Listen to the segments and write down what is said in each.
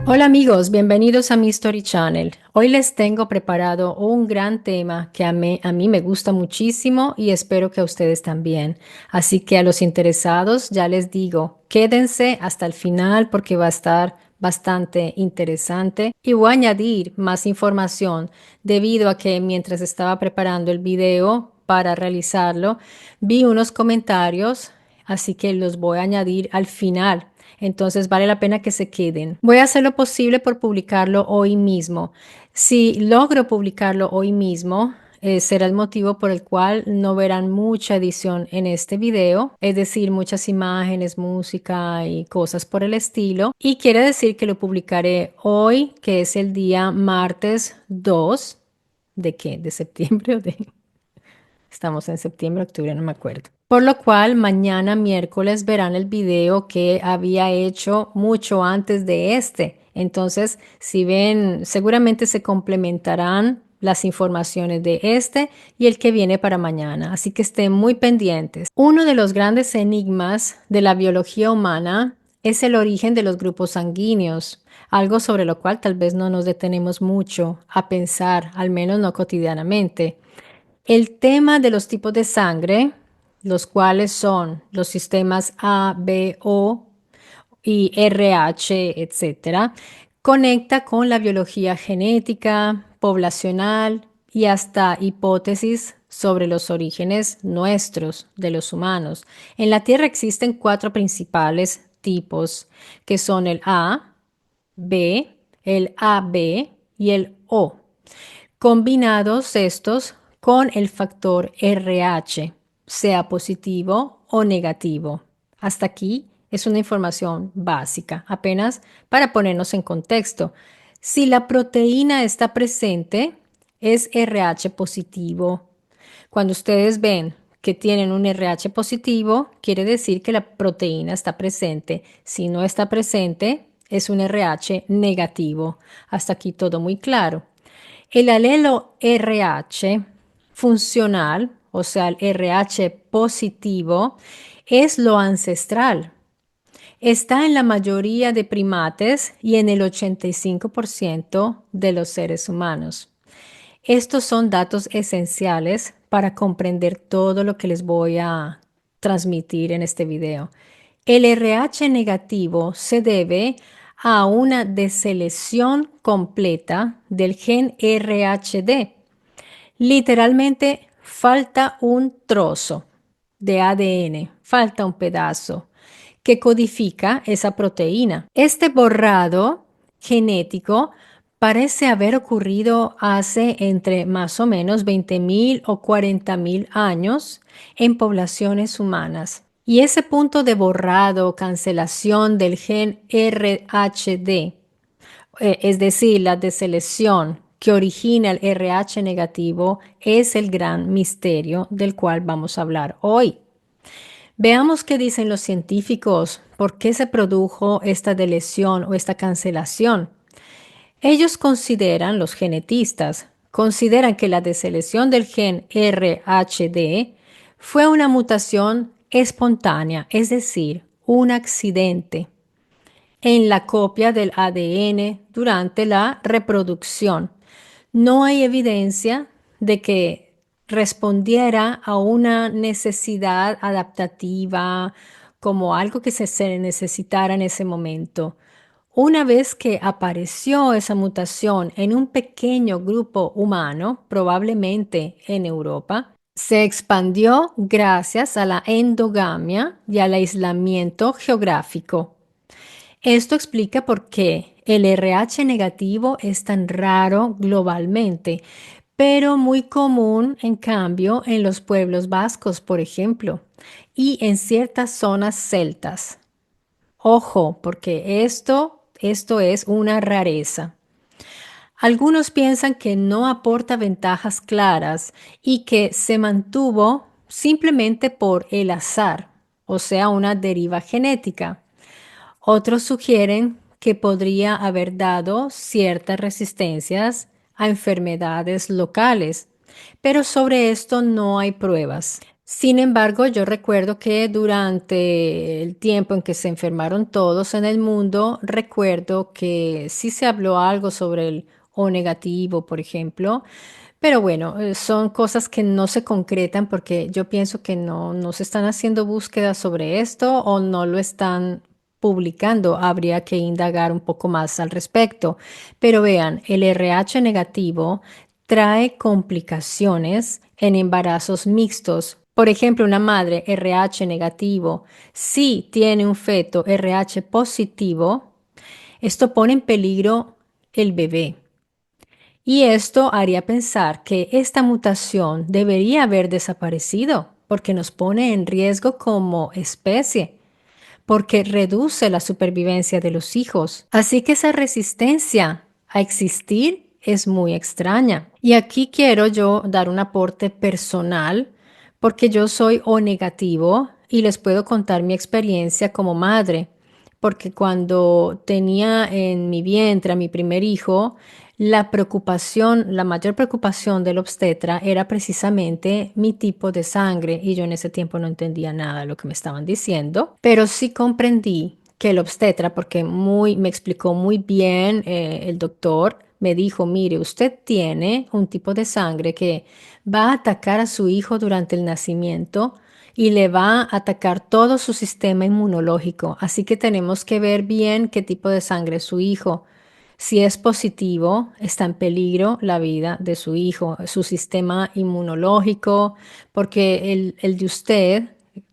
Hola amigos, bienvenidos a mi Story Channel. Hoy les tengo preparado un gran tema que a mí me gusta muchísimo y espero que a ustedes también. Así que a los interesados ya les digo, quédense hasta el final porque va a estar bastante interesante y voy a añadir más información debido a que mientras estaba preparando el video para realizarlo, vi unos comentarios, así que los voy a añadir al final. Entonces vale la pena que se queden. Voy a hacer lo posible por publicarlo hoy mismo. Si logro publicarlo hoy mismo, será el motivo por el cual no verán mucha edición en este video, es decir, muchas imágenes, música y cosas por el estilo. Y quiere decir que lo publicaré hoy, que es el día martes 2 ¿de qué? ¿De septiembre o de...? Estamos en septiembre, octubre, no me acuerdo. Por lo cual, mañana miércoles verán el video que había hecho mucho antes de este. Entonces, si ven, seguramente se complementarán las informaciones de este y el que viene para mañana. Así que estén muy pendientes. Uno de los grandes enigmas de la biología humana es el origen de los grupos sanguíneos, algo sobre lo cual tal vez no nos detenemos mucho a pensar, al menos no cotidianamente. El tema de los tipos de sangre, los cuales son los sistemas A, B, O y RH, etcétera, conecta con la biología genética, poblacional y hasta hipótesis sobre los orígenes nuestros de los humanos. En la Tierra existen cuatro principales tipos, que son el A, B, el AB y el O, combinados estos con el factor RH, sea positivo o negativo. Hasta aquí es una información básica, apenas para ponernos en contexto. Si la proteína está presente, es RH positivo. Cuando ustedes ven que tienen un RH positivo, quiere decir que la proteína está presente. Si no está presente, es un RH negativo. Hasta aquí todo muy claro. El alelo RH funcional, o sea, el RH positivo, es lo ancestral. Está en la mayoría de primates y en el 85% de los seres humanos. Estos son datos esenciales para comprender todo lo que les voy a transmitir en este video. El RH negativo se debe a una deselección completa del gen RHD. Literalmente falta un trozo de ADN, falta un pedazo que codifica esa proteína. Este borrado genético parece haber ocurrido hace entre más o menos 20.000 o 40.000 años en poblaciones humanas. Y ese punto de borrado, cancelación del gen RHD, es decir, la deselección que origina el RH negativo, es el gran misterio del cual vamos a hablar hoy. Veamos qué dicen los científicos, por qué se produjo esta deleción o esta cancelación. Ellos consideran, los genetistas, consideran que la deselección del gen RHD fue una mutación espontánea, es decir, un accidente en la copia del ADN durante la reproducción. No hay evidencia de que respondiera a una necesidad adaptativa como algo que se necesitara en ese momento. Una vez que apareció esa mutación en un pequeño grupo humano, probablemente en Europa, se expandió gracias a la endogamia y al aislamiento geográfico. Esto explica por qué el RH negativo es tan raro globalmente, pero muy común, en cambio, en los pueblos vascos, por ejemplo, y en ciertas zonas celtas. Ojo, porque esto es una rareza. Algunos piensan que no aporta ventajas claras y que se mantuvo simplemente por el azar, o sea, una deriva genética. Otros sugieren que podría haber dado ciertas resistencias a enfermedades locales, pero sobre esto no hay pruebas. Sin embargo, yo recuerdo que durante el tiempo en que se enfermaron todos en el mundo, recuerdo que sí se habló algo sobre el O negativo, por ejemplo, pero bueno, son cosas que no se concretan porque yo pienso que no se están haciendo búsquedas sobre esto o no lo están publicando. Habría que indagar un poco más al respecto. Pero vean, el RH negativo trae complicaciones en embarazos mixtos. Por ejemplo, una madre RH negativo, si tiene un feto RH positivo, esto pone en peligro el bebé. Y esto haría pensar que esta mutación debería haber desaparecido porque nos pone en riesgo como especie, porque reduce la supervivencia de los hijos. Así que esa resistencia a existir es muy extraña. Y aquí quiero yo dar un aporte personal porque yo soy O negativo y les puedo contar mi experiencia como madre, porque cuando tenía en mi vientre a mi primer hijo, la preocupación, la mayor preocupación del obstetra era precisamente mi tipo de sangre y yo en ese tiempo no entendía nada de lo que me estaban diciendo, pero sí comprendí que el obstetra, porque me explicó muy bien el doctor, me dijo, mire, usted tiene un tipo de sangre que va a atacar a su hijo durante el nacimiento y le va a atacar todo su sistema inmunológico. Así que tenemos que ver bien qué tipo de sangre es su hijo. Si es positivo, está en peligro la vida de su hijo, su sistema inmunológico, porque el de usted,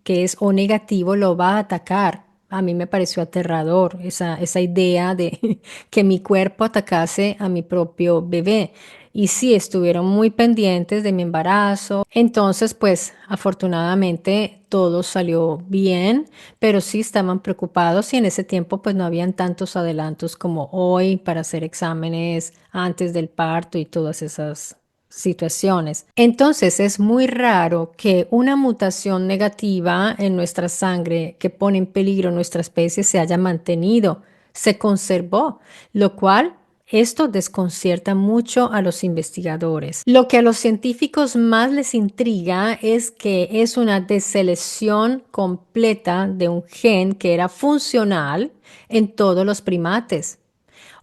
que es O negativo, lo va a atacar. A mí me pareció aterrador esa idea de que mi cuerpo atacase a mi propio bebé. Y sí, estuvieron muy pendientes de mi embarazo. Entonces, pues afortunadamente todo salió bien, pero sí estaban preocupados y en ese tiempo pues no habían tantos adelantos como hoy para hacer exámenes antes del parto y todas esas situaciones. Entonces es muy raro que una mutación negativa en nuestra sangre que pone en peligro nuestra especie se haya mantenido, se conservó, lo cual esto desconcierta mucho a los investigadores. Lo que a los científicos más les intriga es que es una deselección completa de un gen que era funcional en todos los primates.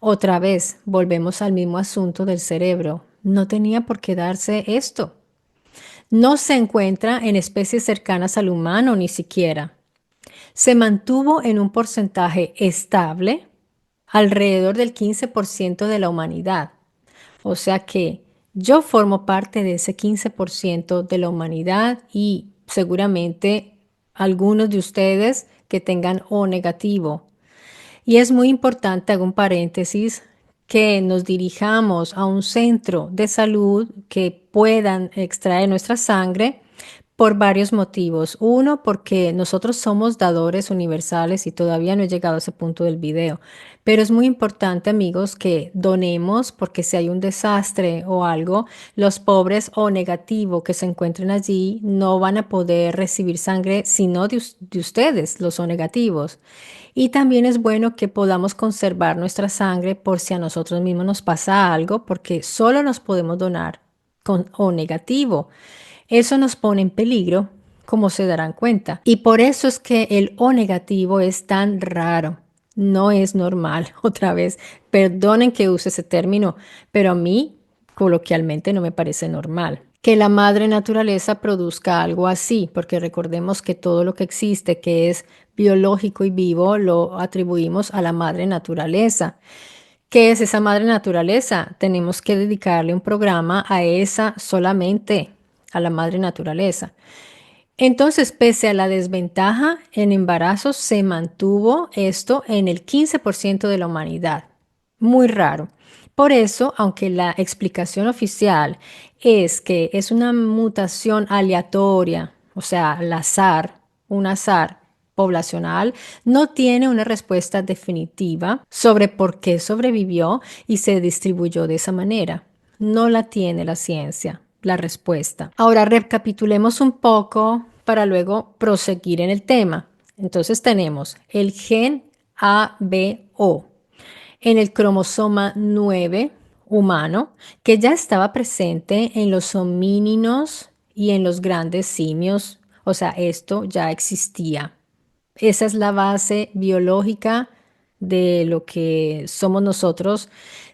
Otra vez, volvemos al mismo asunto del cerebro. No tenía por qué darse esto. No se encuentra en especies cercanas al humano ni siquiera. Se mantuvo en un porcentaje estable alrededor del 15% de la humanidad. O sea que yo formo parte de ese 15% de la humanidad y seguramente algunos de ustedes que tengan O negativo. Y es muy importante, hago un paréntesis, que nos dirijamos a un centro de salud que puedan extraer nuestra sangre por varios motivos. Uno, porque nosotros somos dadores universales y todavía no he llegado a ese punto del video. Pero es muy importante, amigos, que donemos porque si hay un desastre o algo, los pobres o negativo que se encuentren allí no van a poder recibir sangre sino de ustedes, los O negativos. Y también es bueno que podamos conservar nuestra sangre por si a nosotros mismos nos pasa algo, porque solo nos podemos donar con O negativo. Eso nos pone en peligro, como se darán cuenta. Y por eso es que el O negativo es tan raro. No es normal. Otra vez, perdonen que use ese término, pero a mí coloquialmente no me parece normal que la madre naturaleza produzca algo así, porque recordemos que todo lo que existe, que es biológico y vivo, lo atribuimos a la madre naturaleza. ¿Qué es esa madre naturaleza? Tenemos que dedicarle un programa a esa solamente, a la madre naturaleza. Entonces, pese a la desventaja en embarazos, se mantuvo esto en el 15% de la humanidad. Muy raro. Por eso, aunque la explicación oficial es que es una mutación aleatoria, o sea, al azar, un azar poblacional, no tiene una respuesta definitiva sobre por qué sobrevivió y se distribuyó de esa manera. No la tiene la ciencia, la respuesta. Ahora recapitulemos un poco para luego proseguir en el tema. Entonces tenemos el gen ABO en el cromosoma 9 humano, que ya estaba presente en los homínidos y en los grandes simios O sea, esto ya existía. Esa es la base biológica de lo que somos nosotros,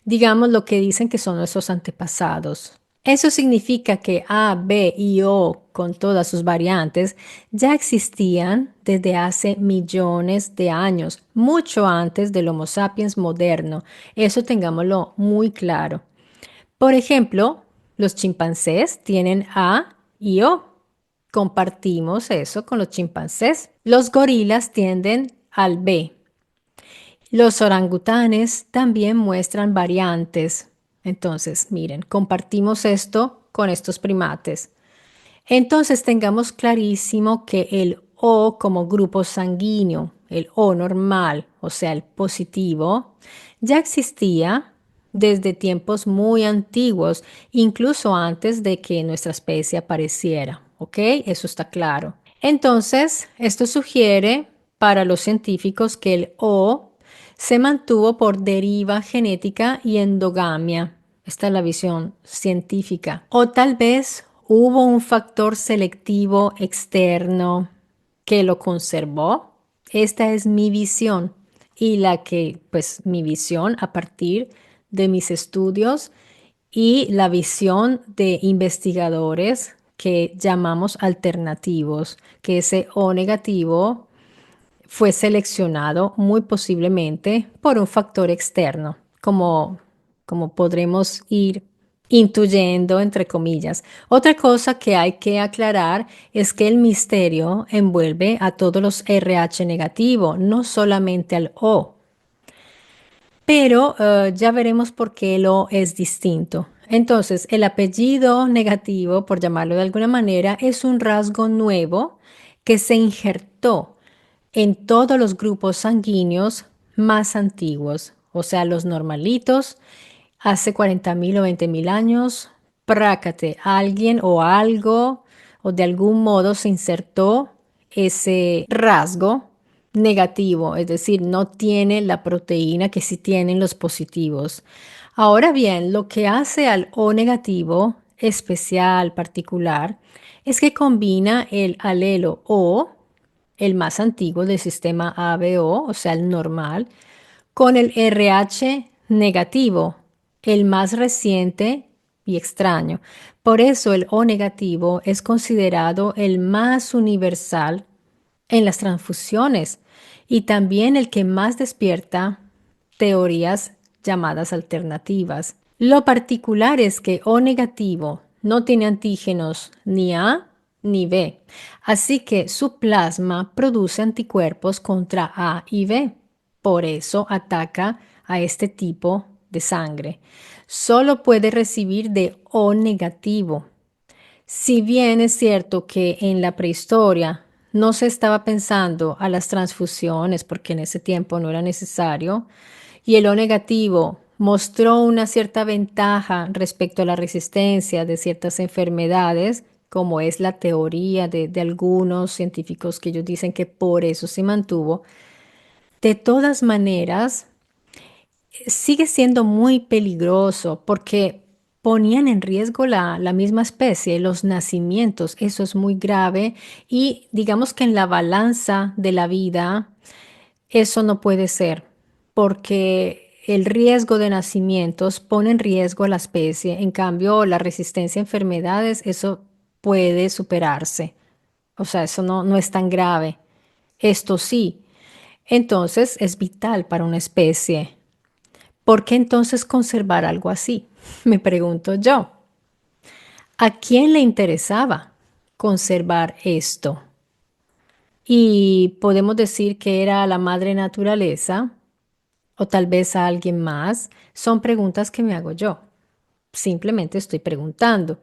digamos lo que dicen que son nuestros antepasados. Eso significa que A, B y O, con todas sus variantes, ya existían desde hace millones de años, mucho antes del Homo sapiens moderno. Eso tengámoslo muy claro. Por ejemplo, los chimpancés tienen A y O. Compartimos eso con los chimpancés. Los gorilas tienden al B. Los orangutanes también muestran variantes. Entonces, miren, compartimos esto con estos primates. Entonces, tengamos clarísimo que el O como grupo sanguíneo, el O normal, o sea, el positivo, ya existía desde tiempos muy antiguos, incluso antes de que nuestra especie apareciera. ¿Ok? Eso está claro. Entonces, esto sugiere para los científicos que el O se mantuvo por deriva genética y endogamia. Esta es la visión científica. O tal vez hubo un factor selectivo externo que lo conservó. Esta es mi visión y la que, pues, mi visión a partir de mis estudios y la visión de investigadores que llamamos alternativos, que ese O negativo fue seleccionado muy posiblemente por un factor externo, como podremos ir intuyendo, entre comillas. Otra cosa que hay que aclarar es que el misterio envuelve a todos los RH negativo, no solamente al O. Pero ya veremos por qué lo es distinto. Entonces, el apellido negativo, por llamarlo de alguna manera, es un rasgo nuevo que se injertó en todos los grupos sanguíneos más antiguos, o sea, los normalitos, hace 40.000 o 20.000 años, prácate, alguien o algo o de algún modo se insertó ese rasgo negativo, es decir, no tiene la proteína que sí tienen los positivos. Ahora bien, lo que hace al O negativo especial, particular, es que combina el alelo O, el más antiguo del sistema ABO, o sea, el normal, con el RH negativo, el más reciente y extraño. Por eso el O negativo es considerado el más universal en las transfusiones y también el que más despierta teorías llamadas alternativas. Lo particular es que O negativo no tiene antígenos ni A ni B, así que su plasma produce anticuerpos contra A y B. Por eso ataca a este tipo de sangre. Solo puede recibir de O negativo. Si bien es cierto que en la prehistoria no se estaba pensando a las transfusiones porque en ese tiempo no era necesario, y el O negativo mostró una cierta ventaja respecto a la resistencia de ciertas enfermedades, como es la teoría de algunos científicos que ellos dicen que por eso se mantuvo, de todas maneras sigue siendo muy peligroso porque ponían en riesgo la misma especie, los nacimientos. Eso es muy grave y digamos que en la balanza de la vida eso no puede ser porque el riesgo de nacimientos pone en riesgo a la especie. En cambio, la resistencia a enfermedades, eso puede superarse. O sea, eso no es tan grave. Esto sí. Entonces es vital para una especie. ¿Por qué entonces conservar algo así? Me pregunto yo. ¿A quién le interesaba conservar esto? Y podemos decir que era a la madre naturaleza o tal vez a alguien más. Son preguntas que me hago yo. Simplemente estoy preguntando.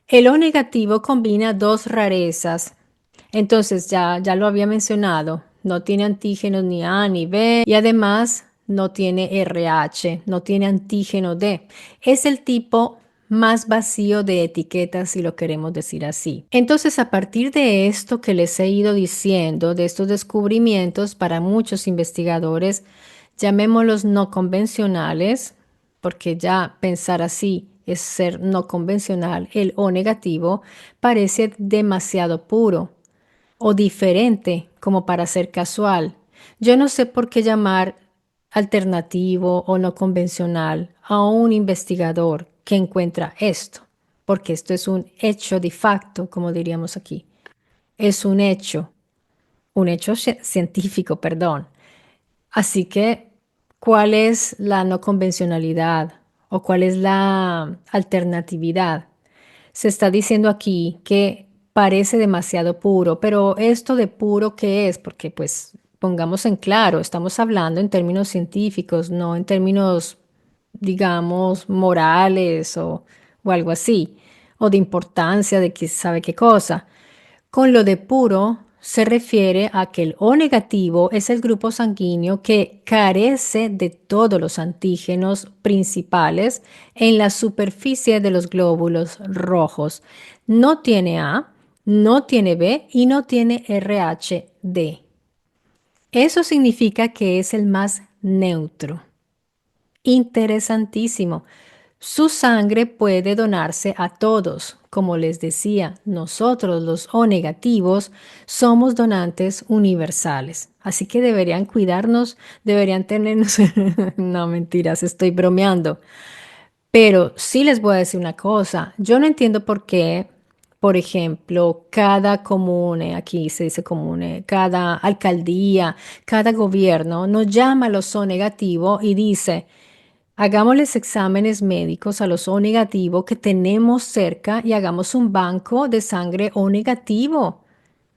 El O negativo combina dos rarezas. Entonces ya lo había mencionado. No tiene antígenos ni A ni B y además no tiene RH, no tiene antígeno D. Es el tipo más vacío de etiquetas, si lo queremos decir así. Entonces, a partir de esto que les he ido diciendo, de estos descubrimientos para muchos investigadores, llamémoslos no convencionales, porque ya pensar así es ser no convencional, el O negativo parece demasiado puro. o diferente como para ser casual. Yo no sé por qué llamar alternativo o no convencional a un investigador que encuentra esto, porque esto es un hecho de facto, como diríamos aquí. Es un hecho científico, perdón. Así que, ¿cuál es la no convencionalidad o cuál es la alternatividad? Se está diciendo aquí que parece demasiado puro, pero esto de puro, ¿qué es? Porque pues pongamos en claro, estamos hablando en términos científicos, no en términos, digamos, morales o algo así, o de importancia de que sabe qué cosa. Con lo de puro se refiere a que el O negativo es el grupo sanguíneo que carece de todos los antígenos principales en la superficie de los glóbulos rojos. No tiene A, no tiene B y no tiene RHD. Eso significa que es el más neutro. Interesantísimo. Su sangre puede donarse a todos. Como les decía, nosotros los O negativos somos donantes universales. Así que deberían cuidarnos, deberían tenernos... No, mentiras, estoy bromeando. Pero sí les voy a decir una cosa. Yo no entiendo por qué, por ejemplo, cada comune, aquí se dice comune, cada alcaldía, cada gobierno nos llama a los O negativo y dice... Hagámosles exámenes médicos a los O negativo que tenemos cerca y hagamos un banco de sangre O negativo.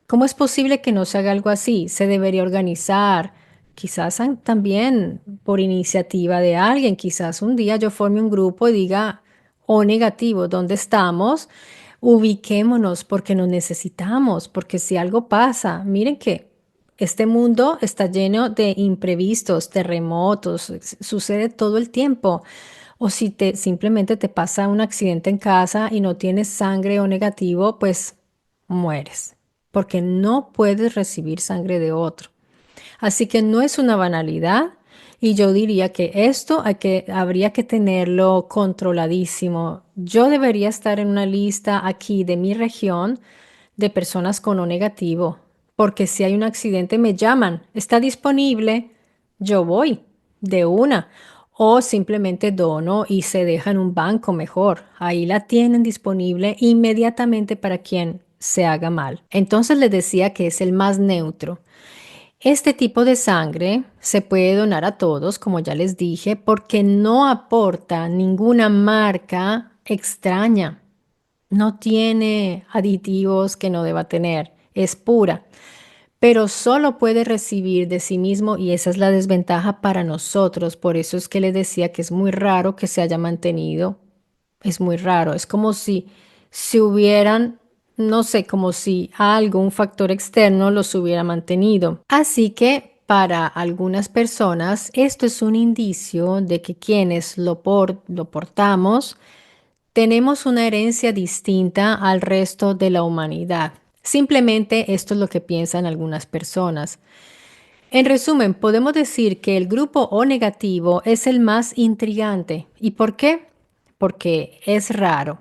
¿Cómo es posible que no se haga algo así? Se debería organizar, quizás también por iniciativa de alguien, quizás un día yo forme un grupo y diga O negativo, ¿dónde estamos? Ubiquémonos porque nos necesitamos, porque si algo pasa, miren que este mundo está lleno de imprevistos, terremotos, sucede todo el tiempo. O si simplemente te pasa un accidente en casa y no tienes sangre o negativo, pues mueres, porque no puedes recibir sangre de otro. Así que no es una banalidad y yo diría que esto habría que tenerlo controladísimo. Yo debería estar en una lista aquí de mi región de personas con O negativo, porque si hay un accidente me llaman, está disponible, yo voy de una. O simplemente dono y se deja en un banco mejor. Ahí la tienen disponible inmediatamente para quien se haga mal. Entonces les decía que es el más neutro. Este tipo de sangre se puede donar a todos, como ya les dije, porque no aporta ninguna marca extraña. No tiene aditivos que no deba tener. Es pura, pero solo puede recibir de sí mismo y esa es la desventaja para nosotros. Por eso es que les decía que es muy raro que se haya mantenido. Es muy raro. Es como si hubieran, no sé, como si algo, un factor externo los hubiera mantenido. Así que para algunas personas esto es un indicio de que quienes lo portamos tenemos una herencia distinta al resto de la humanidad. Simplemente esto es lo que piensan algunas personas. En resumen, podemos decir que el grupo O negativo es el más intrigante. ¿Y por qué? Porque es raro.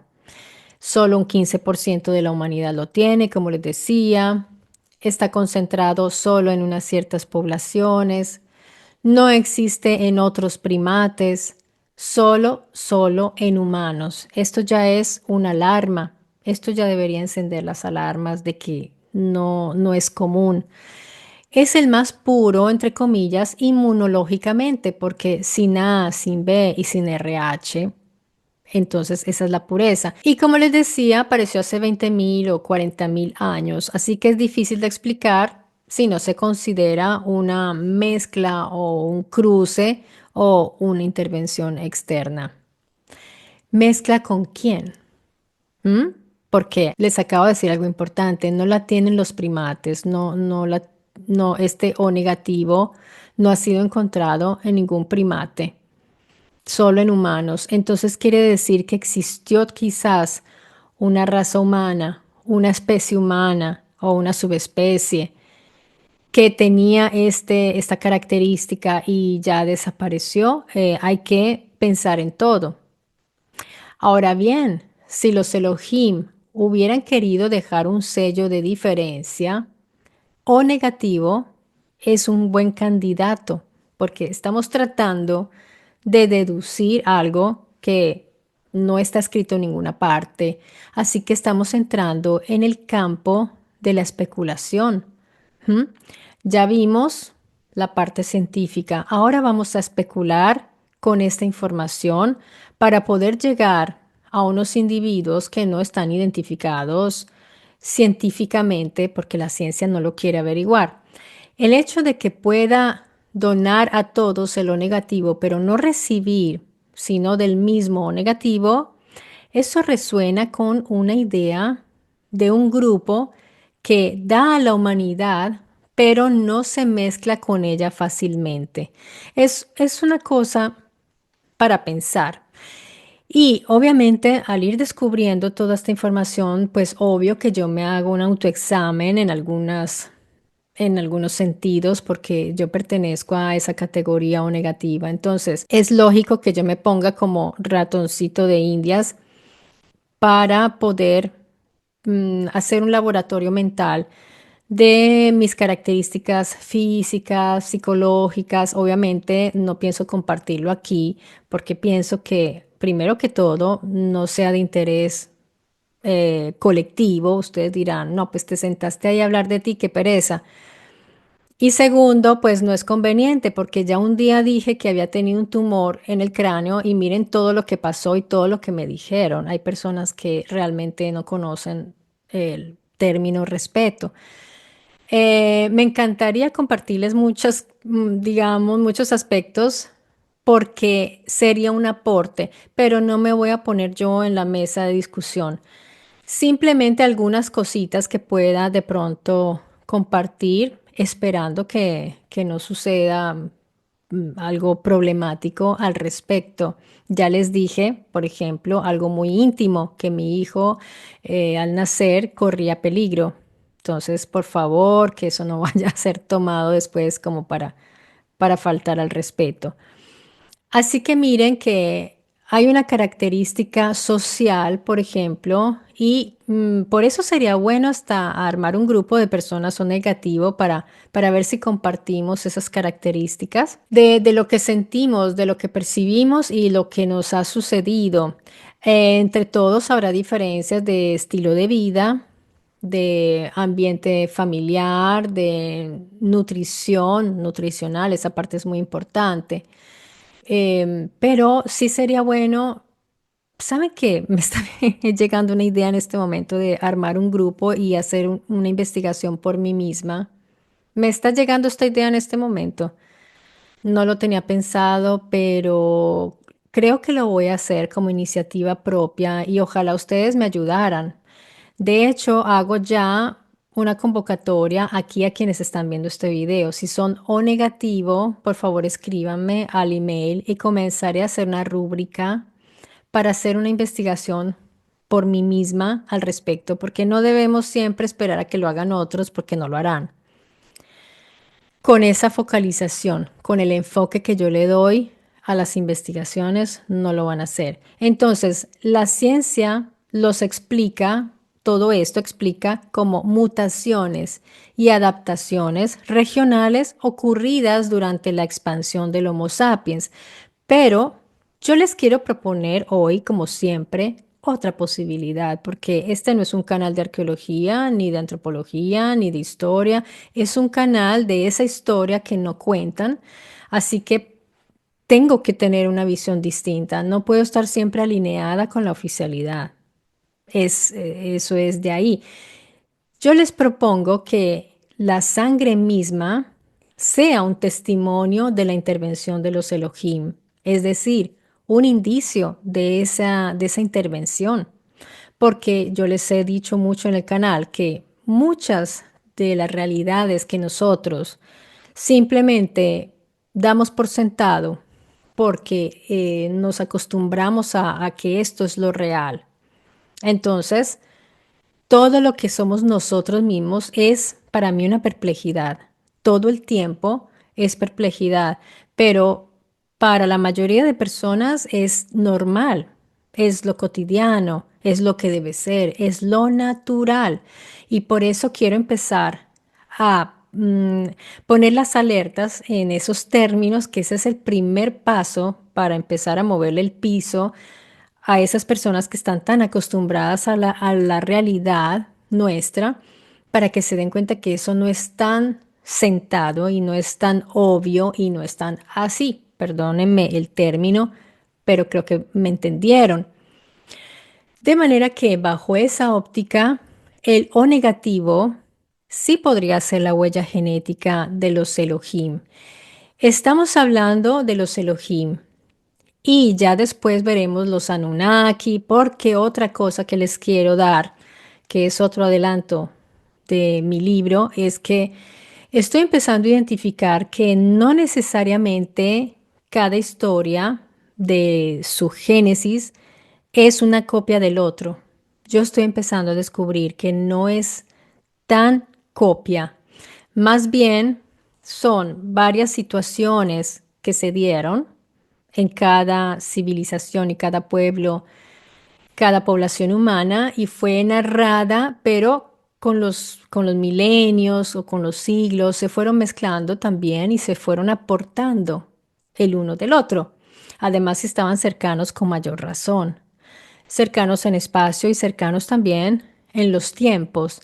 Solo un 15% de la humanidad lo tiene, como les decía. Está concentrado solo en unas ciertas poblaciones. No existe en otros primates, solo en humanos. Esto ya es una alarma. Esto ya debería encender las alarmas de que no es común. Es el más puro, entre comillas, inmunológicamente, porque sin A, sin B y sin RH, entonces esa es la pureza. Y como les decía, apareció hace 20.000 o 40.000 años, así que es difícil de explicar si no se considera una mezcla o un cruce o una intervención externa. ¿Mezcla con quién? ¿Mm? Porque les acabo de decir algo importante, no la tienen los primates, no, este O negativo no ha sido encontrado en ningún primate, solo en humanos. Entonces quiere decir que existió quizás una raza humana, una especie humana o una subespecie que tenía esta característica y ya desapareció. Hay que pensar en todo. Ahora bien, si los Elohim hubieran querido dejar un sello de diferencia, O negativo es un buen candidato porque estamos tratando de deducir algo que no está escrito en ninguna parte. Así que estamos entrando en el campo de la especulación. ¿Mm? Ya vimos la parte científica. Ahora vamos a especular con esta información para poder llegar a unos individuos que no están identificados científicamente porque la ciencia no lo quiere averiguar. El hecho de que pueda donar a todos en lo negativo, pero no recibir sino del mismo negativo, eso resuena con una idea de un grupo que da a la humanidad, pero no se mezcla con ella fácilmente. Es una cosa para pensar. Y obviamente al ir descubriendo toda esta información, pues obvio que yo me hago un autoexamen en algunos sentidos porque yo pertenezco a esa categoría o negativa. Entonces es lógico que yo me ponga como ratoncito de Indias para poder hacer un laboratorio mental de mis características físicas, psicológicas. Obviamente no pienso compartirlo aquí porque pienso que, primero que todo, no sea de interés colectivo. Ustedes dirán, no, pues te sentaste ahí a hablar de ti, qué pereza. Y segundo, pues no es conveniente porque ya un día dije que había tenido un tumor en el cráneo y miren todo lo que pasó y todo lo que me dijeron. Hay personas que realmente no conocen el término respeto. Me encantaría compartirles muchos, digamos, muchos aspectos porque sería un aporte, pero no me voy a poner yo en la mesa de discusión. Simplemente algunas cositas que pueda de pronto compartir, esperando que no suceda algo problemático al respecto. Ya les dije, por ejemplo, algo muy íntimo, que mi hijo al nacer corría peligro. Entonces, por favor, que eso no vaya a ser tomado después como para faltar al respeto. Así que miren que hay una característica social, por ejemplo, y por eso sería bueno hasta armar un grupo de personas o negativo para ver si compartimos esas características de lo que sentimos, de lo que percibimos y lo que nos ha sucedido. Entre todos habrá diferencias de estilo de vida, de ambiente familiar, de nutrición, nutricional, esa parte es muy importante. Pero sí sería bueno, ¿saben qué? Me está llegando una idea en este momento de armar un grupo y hacer una investigación por mí misma. Me está llegando esta idea en este momento. No lo tenía pensado, pero creo que lo voy a hacer como iniciativa propia y ojalá ustedes me ayudaran. De hecho, hago ya una convocatoria aquí a quienes están viendo este video. Si son O negativo, por favor escríbanme al email y comenzaré a hacer una rúbrica para hacer una investigación por mí misma al respecto, porque no debemos siempre esperar a que lo hagan otros porque no lo harán. Con esa focalización, con el enfoque que yo le doy a las investigaciones, no lo van a hacer. Entonces, la ciencia los explica, todo esto explica como mutaciones y adaptaciones regionales ocurridas durante la expansión del Homo sapiens. Pero yo les quiero proponer hoy, como siempre, otra posibilidad, porque este no es un canal de arqueología, ni de antropología, ni de historia, es un canal de esa historia que no cuentan, así que tengo que tener una visión distinta, no puedo estar siempre alineada con la oficialidad, eso es de ahí. Yo les propongo que la sangre misma sea un testimonio de la intervención de los Elohim, es decir, un indicio de esa intervención, porque yo les he dicho mucho en el canal que muchas de las realidades que nosotros simplemente damos por sentado porque nos acostumbramos a que esto es lo real. Entonces, todo lo que somos nosotros mismos es para mí una perplejidad. Todo el tiempo es perplejidad, pero para la mayoría de personas es normal, es lo cotidiano, es lo que debe ser, es lo natural. Y por eso quiero empezar a poner las alertas en esos términos, que ese es el primer paso para empezar a moverle el piso a esas personas que están tan acostumbradas a la realidad nuestra, para que se den cuenta que eso no es tan sentado y no es tan obvio y no es tan así. Perdónenme el término, pero creo que me entendieron. De manera que bajo esa óptica, el O negativo sí podría ser la huella genética de los Elohim. Estamos hablando de los Elohim y ya después veremos los Anunnaki, porque otra cosa que les quiero dar, que es otro adelanto de mi libro, es que estoy empezando a identificar que no necesariamente cada historia de su génesis es una copia del otro. Yo estoy empezando a descubrir que no es tan copia. Más bien son varias situaciones que se dieron en cada civilización y cada pueblo, cada población humana, y fue narrada, pero con los milenios o con los siglos se fueron mezclando también y se fueron aportando el uno del otro. Además, estaban cercanos con mayor razón, cercanos en espacio y cercanos también en los tiempos.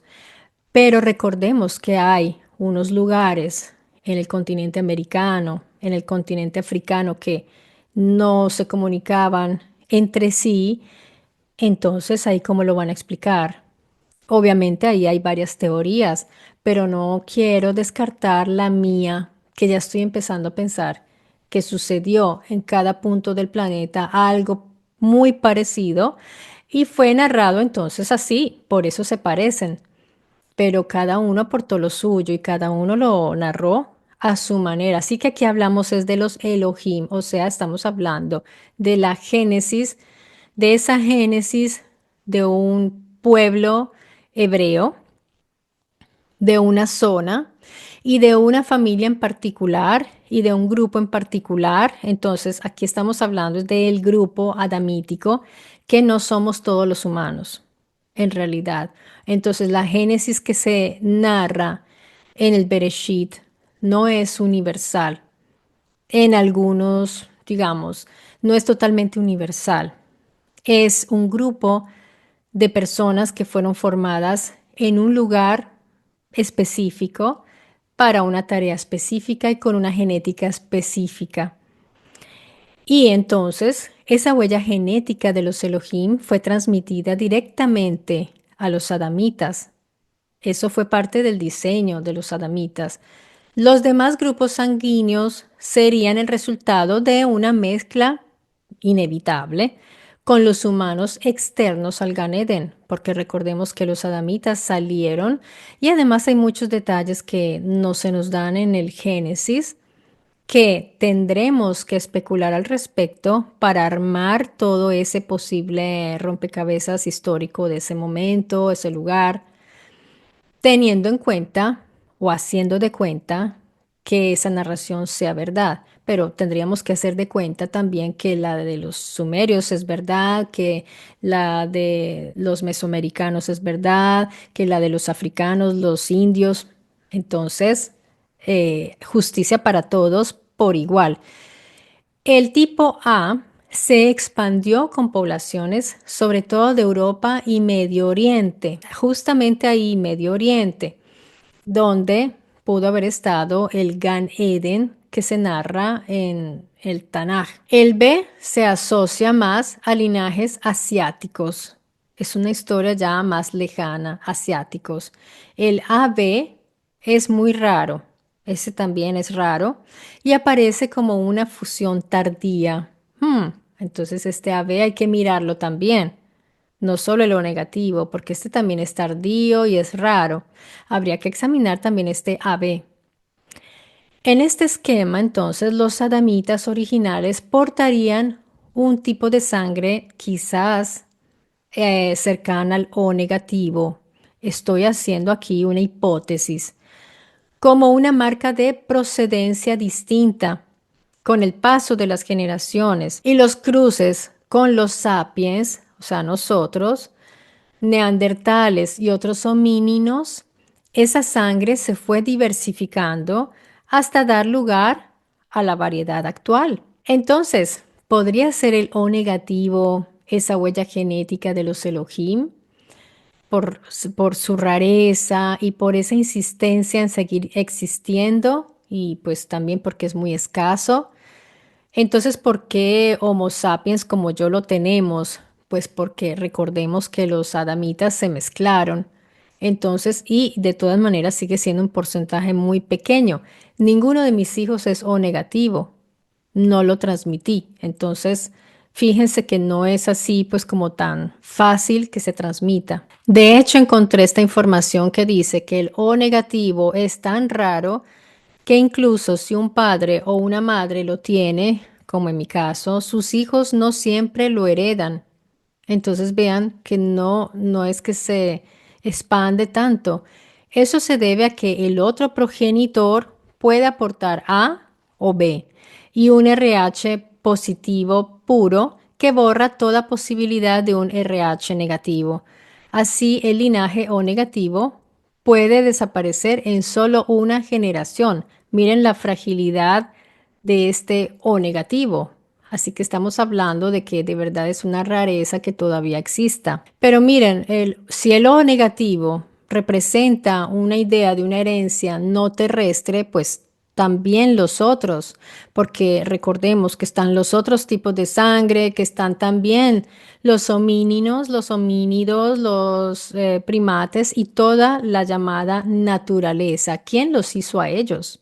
Pero recordemos que hay unos lugares en el continente americano, en el continente africano, que no se comunicaban entre sí. Entonces, ¿ahí cómo lo van a explicar? Obviamente ahí hay varias teorías, pero no quiero descartar la mía, que ya estoy empezando a pensar que sucedió en cada punto del planeta algo muy parecido y fue narrado entonces así, por eso se parecen, pero cada uno aportó lo suyo y cada uno lo narró a su manera. Así que aquí hablamos es de los Elohim, o sea, estamos hablando de la génesis, de esa génesis de un pueblo hebreo, de una zona y de una familia en particular y de un grupo en particular. Entonces, aquí estamos hablando del grupo adamítico, que no somos todos los humanos, en realidad. Entonces, la génesis que se narra en el Bereshit no es universal. En algunos, digamos, no es totalmente universal. Es un grupo de personas que fueron formadas en un lugar específico para una tarea específica y con una genética específica. Y entonces esa huella genética de los Elohim fue transmitida directamente a los adamitas. Eso fue parte del diseño de los adamitas. Los demás grupos sanguíneos serían el resultado de una mezcla inevitable con los humanos externos al Gan Eden, porque recordemos que los adamitas salieron y además hay muchos detalles que no se nos dan en el Génesis, que tendremos que especular al respecto para armar todo ese posible rompecabezas histórico de ese momento, ese lugar, teniendo en cuenta o haciendo de cuenta que esa narración sea verdad, pero tendríamos que hacer de cuenta también que la de los sumerios es verdad, que la de los mesoamericanos es verdad, que la de los africanos, los indios. Entonces, justicia para todos por igual. El tipo A se expandió con poblaciones, sobre todo de Europa y Medio Oriente, justamente ahí, Medio Oriente, donde pudo haber estado el Gan Eden que se narra en el Tanaj. El B se asocia más a linajes asiáticos. Es una historia ya más lejana, asiáticos. El AB es muy raro. Ese también es raro y aparece como una fusión tardía. Entonces este AB hay que mirarlo también, no solo lo negativo, porque este también es tardío y es raro. Habría que examinar también este AB. En este esquema, entonces, los adamitas originales portarían un tipo de sangre quizás cercana al O negativo. Estoy haciendo aquí una hipótesis, como una marca de procedencia distinta. Con el paso de las generaciones y los cruces con los sapiens, o sea, nosotros, neandertales y otros homínidos, esa sangre se fue diversificando hasta dar lugar a la variedad actual. Entonces, ¿podría ser el O negativo esa huella genética de los Elohim por su rareza y por esa insistencia en seguir existiendo y pues también porque es muy escaso? Entonces, ¿por qué Homo sapiens como yo lo tenemos? Pues porque recordemos que los adamitas se mezclaron. Entonces, y de todas maneras sigue siendo un porcentaje muy pequeño. Ninguno de mis hijos es O negativo. No lo transmití. Entonces, fíjense que no es así, pues como tan fácil que se transmita. De hecho, encontré esta información que dice que el O negativo es tan raro que incluso si un padre o una madre lo tiene, como en mi caso, sus hijos no siempre lo heredan. Entonces vean que no es que se expande tanto. Eso se debe a que el otro progenitor puede aportar A o B y un RH positivo puro que borra toda posibilidad de un RH negativo. Así, el linaje O negativo puede desaparecer en solo una generación. Miren la fragilidad de este O negativo. Así que estamos hablando de que de verdad es una rareza que todavía exista. Pero miren, si el O negativo representa una idea de una herencia no terrestre, pues también los otros, porque recordemos que están los otros tipos de sangre, que están también los homínidos, los primates y toda la llamada naturaleza. ¿Quién los hizo a ellos?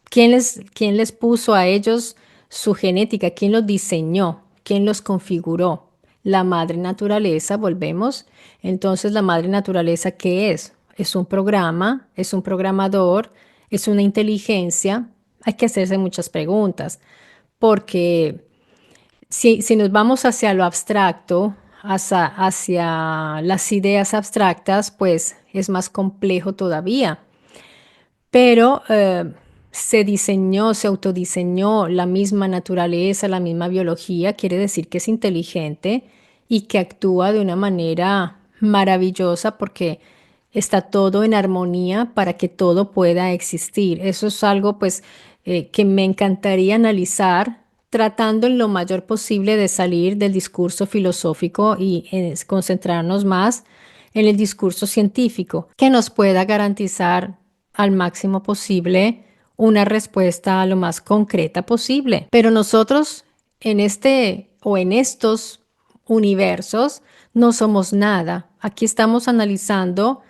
¿Quién les puso a ellos su genética? ¿Quién los diseñó? ¿Quién los configuró? La madre naturaleza, volvemos. Entonces, la madre naturaleza, ¿qué es? Es un programa, es un programador, es una inteligencia. Hay que hacerse muchas preguntas, porque si nos vamos hacia lo abstracto, hacia las ideas abstractas, pues es más complejo todavía. Pero se diseñó, se autodiseñó la misma naturaleza, la misma biología, quiere decir que es inteligente y que actúa de una manera maravillosa porque está todo en armonía para que todo pueda existir. Eso es algo pues que me encantaría analizar tratando en lo mayor posible de salir del discurso filosófico y concentrarnos más en el discurso científico que nos pueda garantizar al máximo posible una respuesta lo más concreta posible. Pero nosotros en este o en estos universos no somos nada. Aquí estamos analizando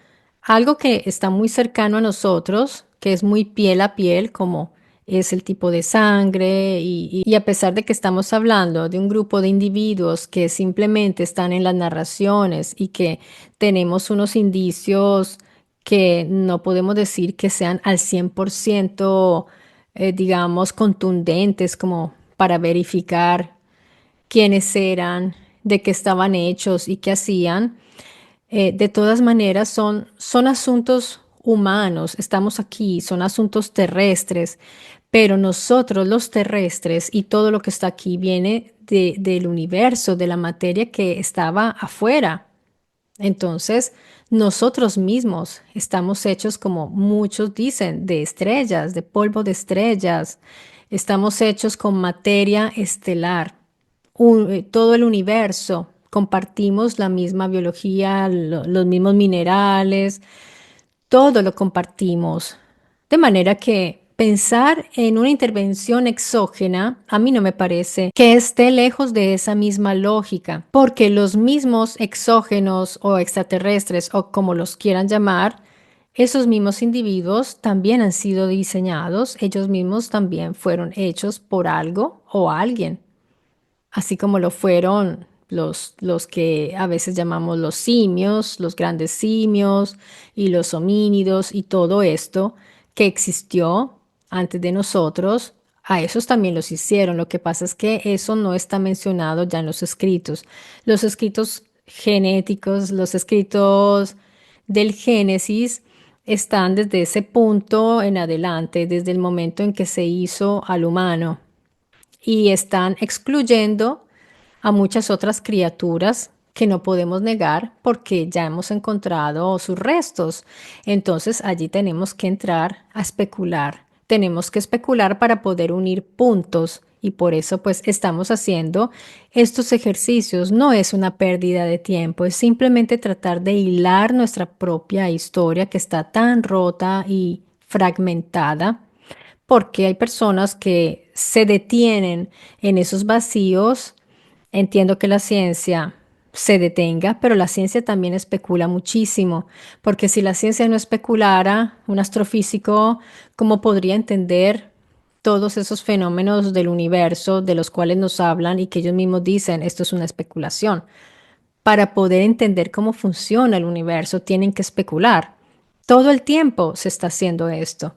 algo que está muy cercano a nosotros, que es muy piel a piel, como es el tipo de sangre y a pesar de que estamos hablando de un grupo de individuos que simplemente están en las narraciones y que tenemos unos indicios que no podemos decir que sean al 100%, digamos, contundentes como para verificar quiénes eran, de qué estaban hechos y qué hacían. De todas maneras, son asuntos humanos, estamos aquí, son asuntos terrestres, pero nosotros los terrestres y todo lo que está aquí viene del universo, de la materia que estaba afuera. Entonces, nosotros mismos estamos hechos, como muchos dicen, de estrellas, de polvo de estrellas. Estamos hechos con materia estelar. Todo el universo. Compartimos la misma biología, los mismos minerales, todo lo compartimos. De manera que pensar en una intervención exógena a mí no me parece que esté lejos de esa misma lógica, porque los mismos exógenos o extraterrestres o como los quieran llamar, esos mismos individuos también han sido diseñados, ellos mismos también fueron hechos por algo o alguien, así como lo fueron los que a veces llamamos los simios, los grandes simios y los homínidos y todo esto que existió antes de nosotros, a esos también los hicieron. Lo que pasa es que eso no está mencionado ya en los escritos. Los escritos genéticos, los escritos del Génesis están desde ese punto en adelante, desde el momento en que se hizo al humano y están excluyendo a muchas otras criaturas que no podemos negar porque ya hemos encontrado sus restos. Entonces allí tenemos que entrar a especular. Tenemos que especular para poder unir puntos y por eso pues estamos haciendo estos ejercicios. No es una pérdida de tiempo, es simplemente tratar de hilar nuestra propia historia que está tan rota y fragmentada porque hay personas que se detienen en esos vacíos. Entiendo que la ciencia se detenga, pero la ciencia también especula muchísimo, porque si la ciencia no especulara, un astrofísico, ¿cómo podría entender todos esos fenómenos del universo de los cuales nos hablan y que ellos mismos dicen, esto es una especulación? Para poder entender cómo funciona el universo, tienen que especular. Todo el tiempo se está haciendo esto.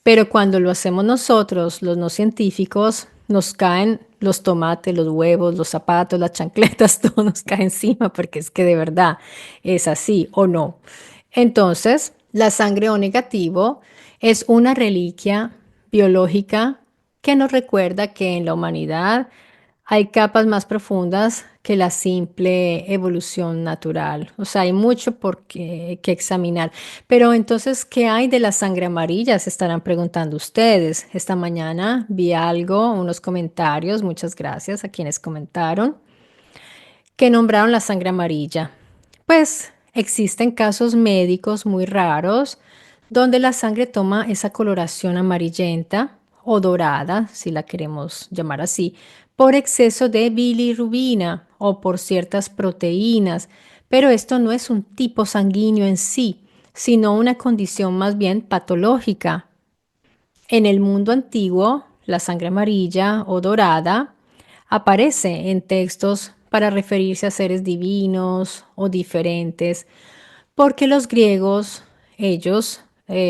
Pero cuando lo hacemos nosotros, los no científicos, nos caen los tomates, los huevos, los zapatos, las chancletas, todo nos cae encima porque es que de verdad es así o no. Entonces, la sangre O negativo es una reliquia biológica que nos recuerda que en la humanidad hay capas más profundas que la simple evolución natural. O sea, hay mucho que examinar. Pero entonces, ¿qué hay de la sangre amarilla? Se estarán preguntando ustedes. Esta mañana vi algo, unos comentarios, muchas gracias a quienes comentaron, que nombraron la sangre amarilla. Pues existen casos médicos muy raros donde la sangre toma esa coloración amarillenta o dorada, si la queremos llamar así, por exceso de bilirrubina o por ciertas proteínas, pero esto no es un tipo sanguíneo en sí, sino una condición más bien patológica. En el mundo antiguo, la sangre amarilla o dorada aparece en textos para referirse a seres divinos o diferentes, porque los griegos, ellos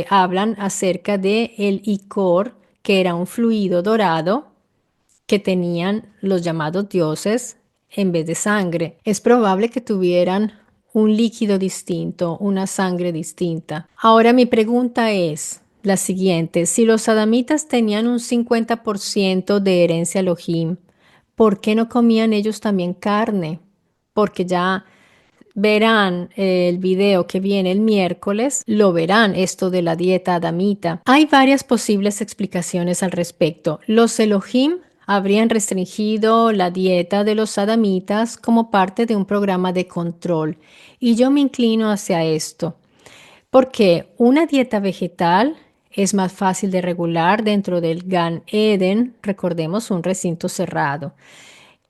hablan acerca de el icor, que era un fluido dorado que tenían los llamados dioses en vez de sangre. Es probable que tuvieran un líquido distinto, una sangre distinta. Ahora mi pregunta es la siguiente: si los adamitas tenían un 50% de herencia Elohim, ¿por qué no comían ellos también carne? Porque ya verán el video que viene el miércoles, lo verán esto de la dieta adamita. Hay varias posibles explicaciones al respecto. Los Elohim habrían restringido la dieta de los adamitas como parte de un programa de control y yo me inclino hacia esto, porque una dieta vegetal es más fácil de regular dentro del Gan Eden, recordemos un recinto cerrado.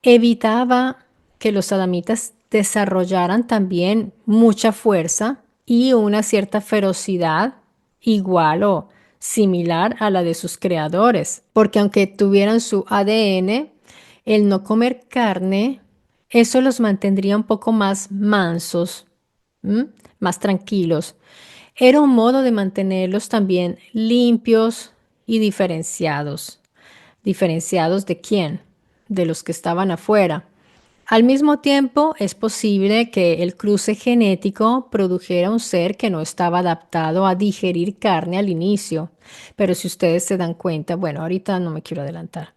Evitaba que los adamitas desarrollaran también mucha fuerza y una cierta ferocidad igual o similar a la de sus creadores, porque aunque tuvieran su ADN, el no comer carne, eso los mantendría un poco más mansos, ¿m? Más tranquilos. Era un modo de mantenerlos también limpios y diferenciados. ¿Diferenciados de quién? De los que estaban afuera. Al mismo tiempo, es posible que el cruce genético produjera un ser que no estaba adaptado a digerir carne al inicio. Pero si ustedes se dan cuenta, bueno, ahorita no me quiero adelantar.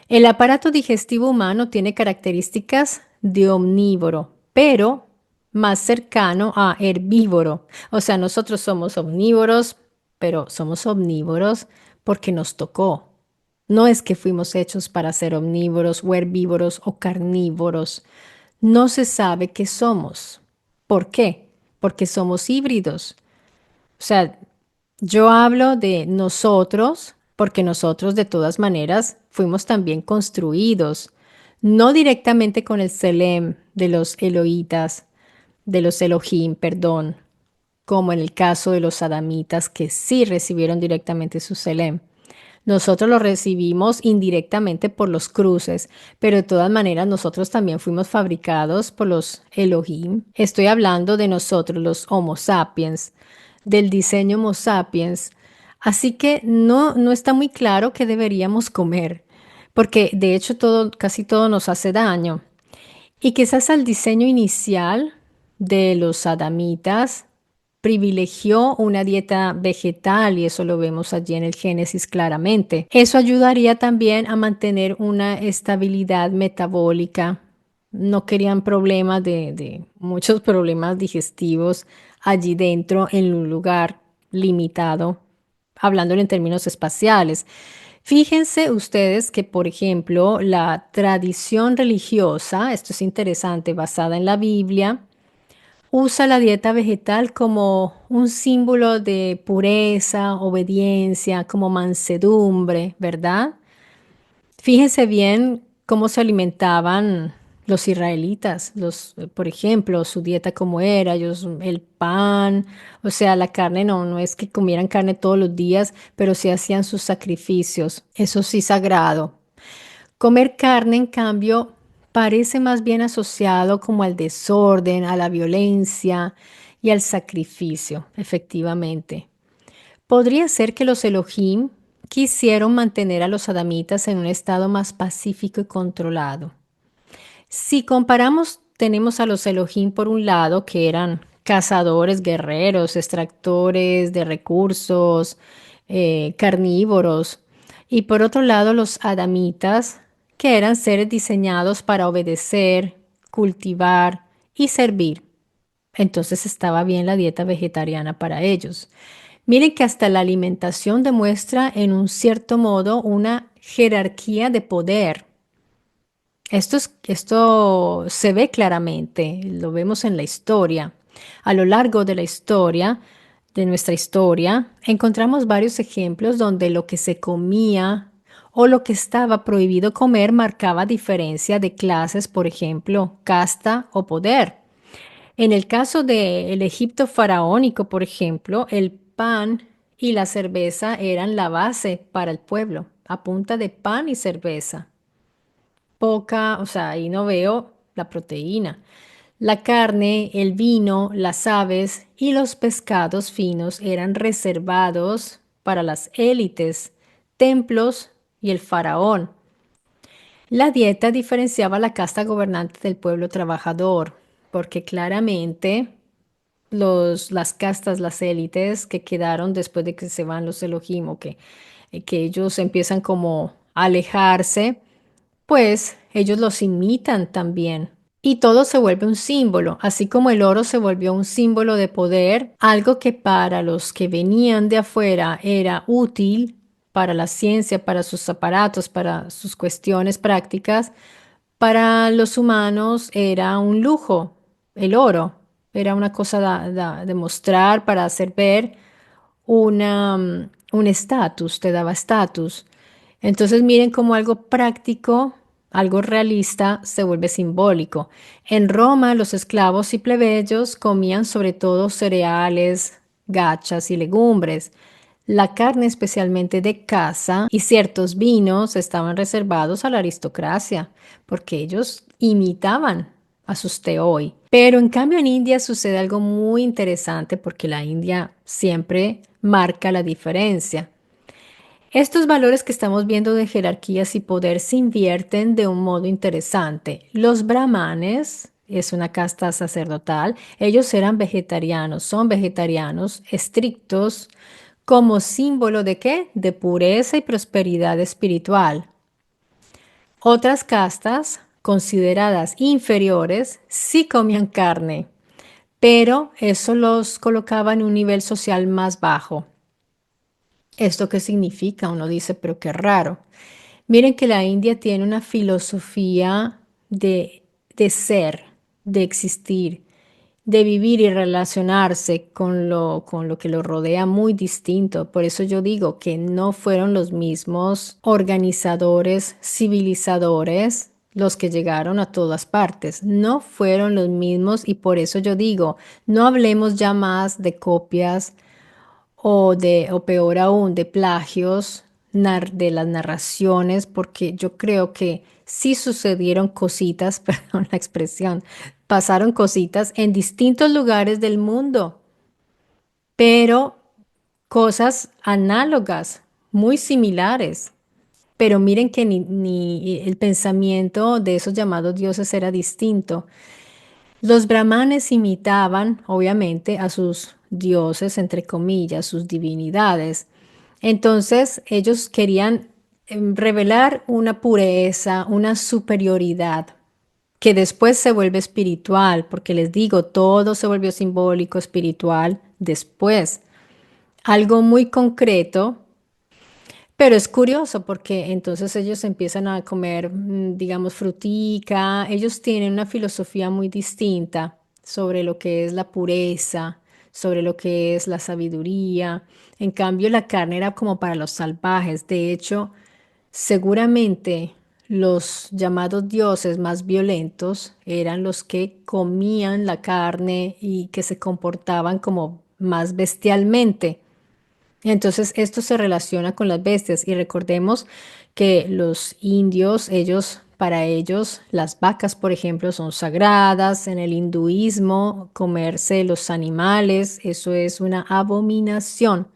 El aparato digestivo humano tiene características de omnívoro, pero más cercano a herbívoro. O sea, nosotros somos omnívoros, pero somos omnívoros porque nos tocó. No es que fuimos hechos para ser omnívoros o herbívoros o carnívoros. No se sabe qué somos. ¿Por qué? Porque somos híbridos. O sea, yo hablo de nosotros porque nosotros de todas maneras fuimos también construidos, no directamente con el Selem de los Eloítas, de los Elohim, perdón, como en el caso de los Adamitas que sí recibieron directamente su Selem. Nosotros lo recibimos indirectamente por los cruces, pero de todas maneras nosotros también fuimos fabricados por los Elohim. Estoy hablando de nosotros, los Homo sapiens, del diseño Homo sapiens. Así que no está muy claro qué deberíamos comer, porque de hecho todo, casi todo nos hace daño. Y quizás al diseño inicial de los adamitas privilegió una dieta vegetal y eso lo vemos allí en el Génesis claramente. Eso ayudaría también a mantener una estabilidad metabólica, no querían problemas de muchos problemas digestivos allí dentro en un lugar limitado, hablándolo en términos espaciales. Fíjense ustedes que, por ejemplo, la tradición religiosa, esto es interesante, basada en la Biblia, usa la dieta vegetal como un símbolo de pureza, obediencia, como mansedumbre, ¿verdad? Fíjense bien cómo se alimentaban los israelitas, por ejemplo, su dieta como era, ellos el pan, o sea, la carne no es que comieran carne todos los días, pero sí hacían sus sacrificios, eso sí sagrado. Comer carne, en cambio, parece más bien asociado como al desorden, a la violencia y al sacrificio, efectivamente. Podría ser que los Elohim quisieron mantener a los adamitas en un estado más pacífico y controlado. Si comparamos, tenemos a los Elohim por un lado, que eran cazadores, guerreros, extractores de recursos, carnívoros, y por otro lado los adamitas, que eran seres diseñados para obedecer, cultivar y servir. Entonces estaba bien la dieta vegetariana para ellos. Miren que hasta la alimentación demuestra en un cierto modo una jerarquía de poder. Esto se ve claramente, lo vemos en la historia. A lo largo de la historia, de nuestra historia, encontramos varios ejemplos donde lo que se comía o lo que estaba prohibido comer marcaba diferencia de clases, por ejemplo, casta o poder. En el caso del Egipto faraónico, por ejemplo, el pan y la cerveza eran la base para el pueblo, a punta de pan y cerveza. Poca, o sea, ahí no veo la proteína. La carne, el vino, las aves y los pescados finos eran reservados para las élites, templos y el faraón. La dieta diferenciaba la casta gobernante del pueblo trabajador, porque claramente las castas, las élites que quedaron después de que se van los Elohim o que ellos empiezan como a alejarse, pues ellos los imitan también. Y todo se vuelve un símbolo, así como el oro se volvió un símbolo de poder, algo que para los que venían de afuera era útil para la ciencia, para sus aparatos, para sus cuestiones prácticas, para los humanos era un lujo, el oro. Era una cosa de mostrar para hacer ver un estatus, te daba estatus. Entonces miren cómo algo práctico, algo realista se vuelve simbólico. En Roma los esclavos y plebeyos comían sobre todo cereales, gachas y legumbres. La carne, especialmente de caza, y ciertos vinos estaban reservados a la aristocracia, porque ellos imitaban a sus teoi. Pero en cambio en India sucede algo muy interesante porque la India siempre marca la diferencia. Estos valores que estamos viendo de jerarquías y poder se invierten de un modo interesante. Los brahmanes, es una casta sacerdotal, ellos eran vegetarianos, son vegetarianos estrictos como símbolo de qué? De pureza y prosperidad espiritual. Otras castas, consideradas inferiores, sí comían carne, pero eso los colocaba en un nivel social más bajo. ¿Esto qué significa? Uno dice, pero qué raro. Miren que la India tiene una filosofía de ser, de existir, de vivir y relacionarse con lo que lo rodea muy distinto. Por eso yo digo que no fueron los mismos organizadores, civilizadores, los que llegaron a todas partes. No fueron los mismos y por eso yo digo, no hablemos ya más de copias o peor aún, de plagios de las narraciones, porque yo creo que sí sucedieron cositas, perdón la expresión, pasaron cositas en distintos lugares del mundo, pero cosas análogas, muy similares. Pero miren que ni el pensamiento de esos llamados dioses era distinto. Los brahmanes imitaban, obviamente, a sus dioses, entre comillas, sus divinidades. Entonces, ellos querían revelar una pureza, una superioridad. que después se vuelve espiritual, porque les digo, todo se volvió simbólico, espiritual, después. Algo muy concreto, pero es curioso porque entonces ellos empiezan a comer, digamos, frutica. Ellos tienen una filosofía muy distinta sobre lo que es la pureza, sobre lo que es la sabiduría. En cambio, la carne era como para los salvajes. De hecho, seguramente los llamados dioses más violentos eran los que comían la carne y que se comportaban como más bestialmente. Entonces, esto se relaciona con las bestias y recordemos que los indios, para ellos, las vacas, por ejemplo, son sagradas. En el hinduismo, comerse los animales, eso es una abominación.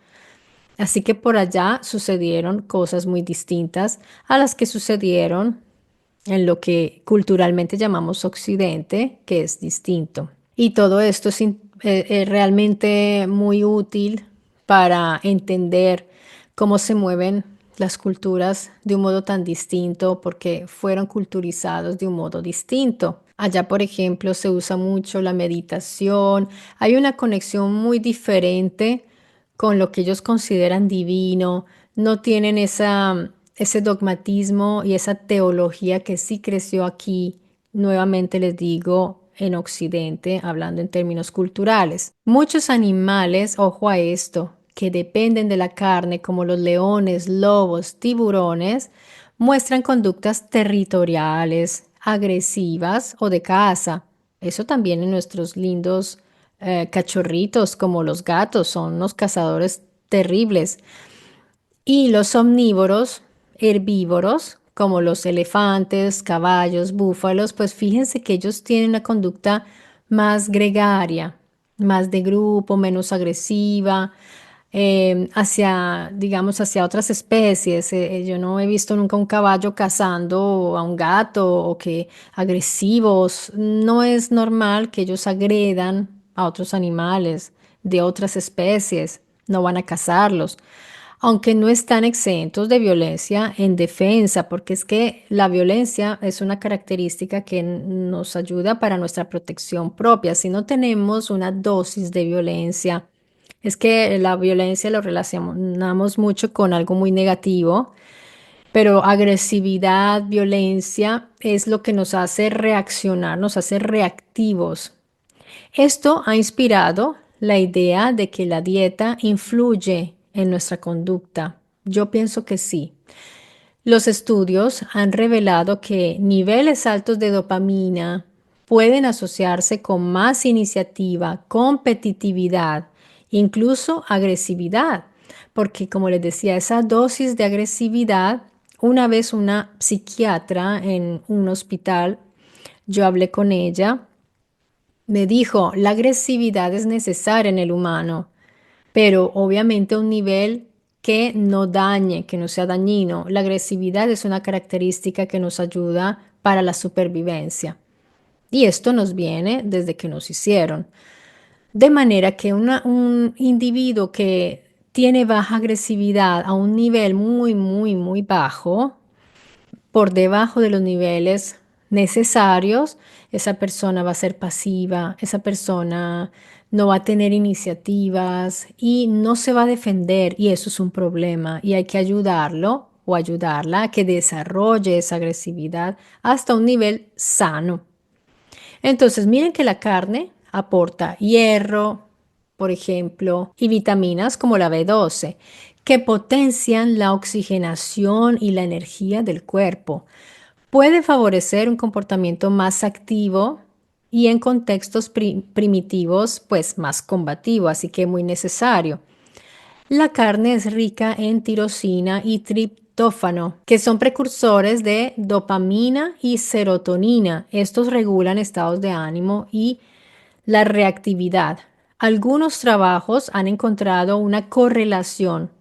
Así que por allá sucedieron cosas muy distintas a las que sucedieron en lo que culturalmente llamamos Occidente, que es distinto. Y todo esto es realmente muy útil para entender cómo se mueven las culturas de un modo tan distinto, porque fueron culturizados de un modo distinto. Allá, por ejemplo, se usa mucho la meditación. Hay una conexión muy diferente con lo que ellos consideran divino. No tienen ese dogmatismo y esa teología que sí creció aquí, nuevamente les digo, en Occidente, hablando en términos culturales. Muchos animales, ojo a esto, que dependen de la carne, como los leones, lobos, tiburones, muestran conductas territoriales, agresivas o de caza. Eso también en nuestros lindos cachorritos, como los gatos, son unos cazadores terribles. Y los omnívoros, herbívoros, como los elefantes, caballos, búfalos, pues fíjense que ellos tienen una conducta más gregaria, más de grupo, menos agresiva, hacia, digamos, hacia otras especies. Yo no he visto nunca un caballo cazando a un gato o que agresivos. No es normal que ellos agredan a otros animales de otras especies. No van a cazarlos, aunque no están exentos de violencia en defensa, porque es que la violencia es una característica que nos ayuda para nuestra protección propia. Si no tenemos una dosis de violencia, es que la violencia lo relacionamos mucho con algo muy negativo, pero agresividad, violencia es lo que nos hace reaccionar, nos hace reactivos. Esto ha inspirado la idea de que la dieta influye en nuestra conducta. Yo pienso que sí. Los estudios han revelado que niveles altos de dopamina pueden asociarse con más iniciativa, competitividad, incluso agresividad, porque como les decía, esa dosis de agresividad, una vez una psiquiatra en un hospital, yo hablé con ella, me dijo, la agresividad es necesaria en el humano, pero obviamente a un nivel que no dañe, que no sea dañino. La agresividad es una característica que nos ayuda para la supervivencia. Y esto nos viene desde que nos hicieron. De manera que un individuo que tiene baja agresividad a un nivel muy, muy, muy bajo, por debajo de los niveles necesarios, esa persona va a ser pasiva, esa persona no va a tener iniciativas y no se va a defender y eso es un problema y hay que ayudarlo o ayudarla a que desarrolle esa agresividad hasta un nivel sano. Entonces, miren que la carne aporta hierro, por ejemplo, y vitaminas como la B12, que potencian la oxigenación y la energía del cuerpo. Puede favorecer un comportamiento más activo y en contextos primitivos, pues más combativo, así que muy necesario. La carne es rica en tirosina y triptófano, que son precursores de dopamina y serotonina. Estos regulan estados de ánimo y la reactividad. Algunos trabajos han encontrado una correlación,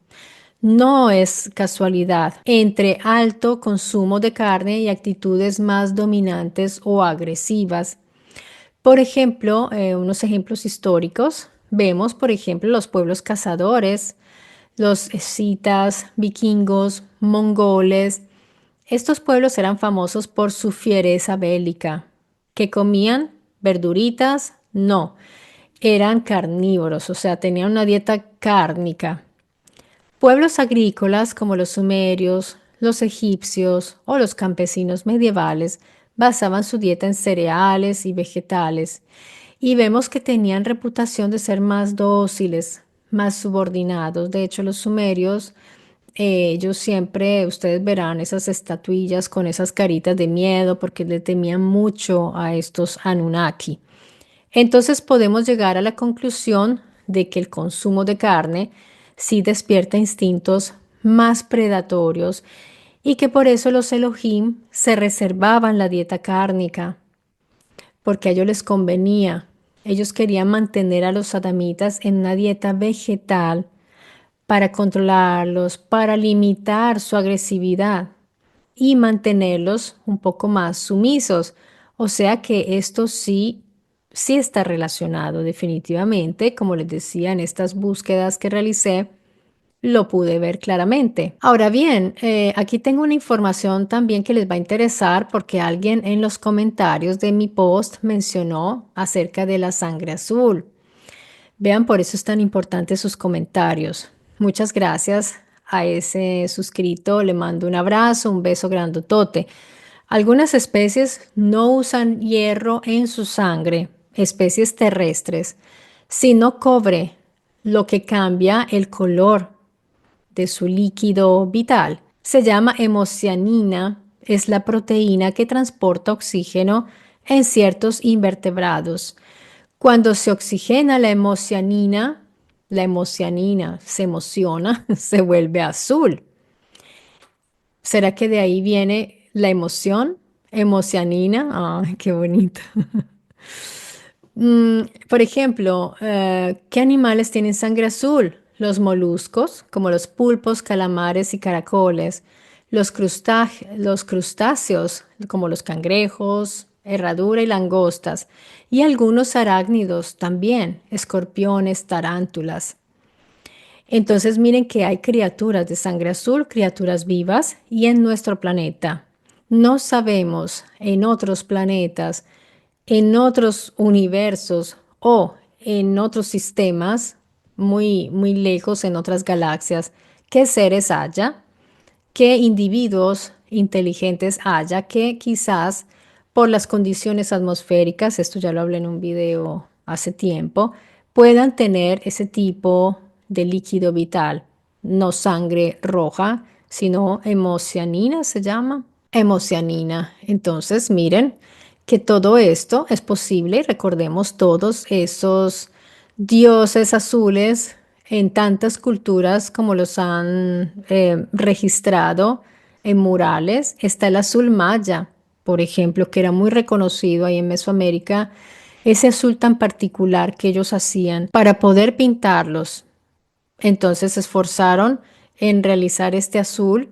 no es casualidad, entre alto consumo de carne y actitudes más dominantes o agresivas. Por ejemplo, unos ejemplos históricos, vemos, por ejemplo, los pueblos cazadores, los escitas, vikingos, mongoles. Estos pueblos eran famosos por su fiereza bélica. ¿Que comían verduritas? No, eran carnívoros, o sea, tenían una dieta cárnica. Pueblos agrícolas como los sumerios, los egipcios o los campesinos medievales basaban su dieta en cereales y vegetales, y vemos que tenían reputación de ser más dóciles, más subordinados. De hecho, los sumerios, ellos siempre, ustedes verán esas estatuillas con esas caritas de miedo porque le temían mucho a estos Anunnaki. Entonces podemos llegar a la conclusión de que el consumo de carne sí despierta instintos más predatorios y que por eso los Elohim se reservaban la dieta cárnica, porque a ellos les convenía. Ellos querían mantener a los adamitas en una dieta vegetal para controlarlos, para limitar su agresividad y mantenerlos un poco más sumisos. O sea que esto sí está relacionado definitivamente, como les decía en estas búsquedas que realicé, lo pude ver claramente. Ahora bien, aquí tengo una información también que les va a interesar porque alguien en los comentarios de mi post mencionó acerca de la sangre azul. Vean, por eso es tan importante sus comentarios. Muchas gracias a ese suscrito. Le mando un abrazo, un beso grandotote. Algunas especies no usan hierro en su sangre, especies terrestres, sino cobre, lo que cambia el color de su líquido vital. Se llama hemocianina, es la proteína que transporta oxígeno en ciertos invertebrados. Cuando se oxigena la hemocianina se emociona, se vuelve azul. ¿Será que de ahí viene la emoción? Hemocianina, ay, qué bonito. Por ejemplo, ¿qué animales tienen sangre azul? Los moluscos, como los pulpos, calamares y caracoles. Los crustáceos, como los cangrejos, herradura y langostas. Y algunos arácnidos también, escorpiones, tarántulas. Entonces miren que hay criaturas de sangre azul, criaturas vivas, y en nuestro planeta. No sabemos en otros planetas, en otros universos o en otros sistemas muy lejos, en otras galaxias, qué seres haya, qué individuos inteligentes haya que quizás por las condiciones atmosféricas, esto ya lo hablé en un video hace tiempo, puedan tener ese tipo de líquido vital, no sangre roja, sino hemocianina se llama, hemocianina. Entonces, miren que todo esto es posible, recordemos todos esos dioses azules en tantas culturas como los han registrado en murales. Está el azul maya, por ejemplo, que era muy reconocido ahí en Mesoamérica, ese azul tan particular que ellos hacían para poder pintarlos. Entonces se esforzaron en realizar este azul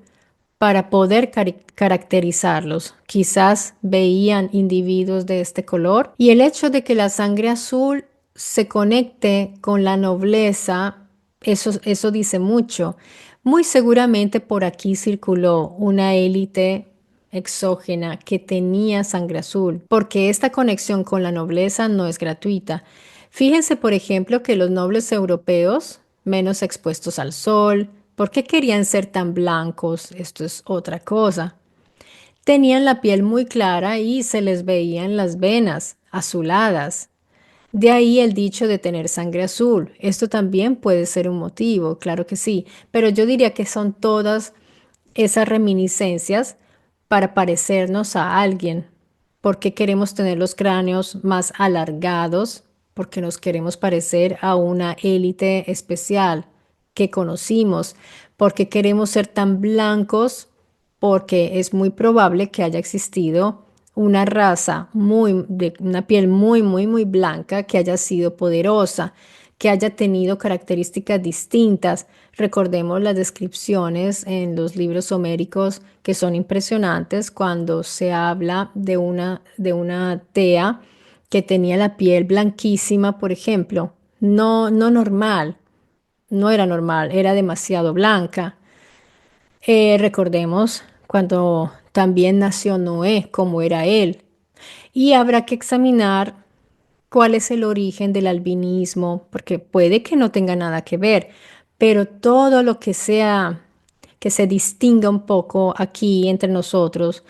para poder caracterizarlos. Quizás veían individuos de este color y el hecho de que la sangre azul se conecte con la nobleza, eso dice mucho. Muy seguramente por aquí circuló una élite exógena que tenía sangre azul, porque esta conexión con la nobleza no es gratuita. Fíjense, por ejemplo, que los nobles europeos, menos expuestos al sol, ¿por qué querían ser tan blancos? Esto es otra cosa. Tenían la piel muy clara y se les veían las venas azuladas. De ahí el dicho de tener sangre azul. Esto también puede ser un motivo, claro que sí, pero yo diría que son todas esas reminiscencias para parecernos a alguien, porque queremos tener los cráneos más alargados, porque nos queremos parecer a una élite especial que conocimos, porque queremos ser tan blancos, porque es muy probable que haya existido una raza de una piel muy blanca que haya sido poderosa, que haya tenido características distintas. Recordemos las descripciones en los libros homéricos que son impresionantes cuando se habla de una tea que tenía la piel blanquísima, por ejemplo. No normal, no era normal, era demasiado blanca. Recordemos cuando también nació Noé, cómo era él. Y habrá que examinar cuál es el origen del albinismo, porque puede que no tenga nada que ver, pero todo lo que sea que se distinga un poco aquí entre nosotros,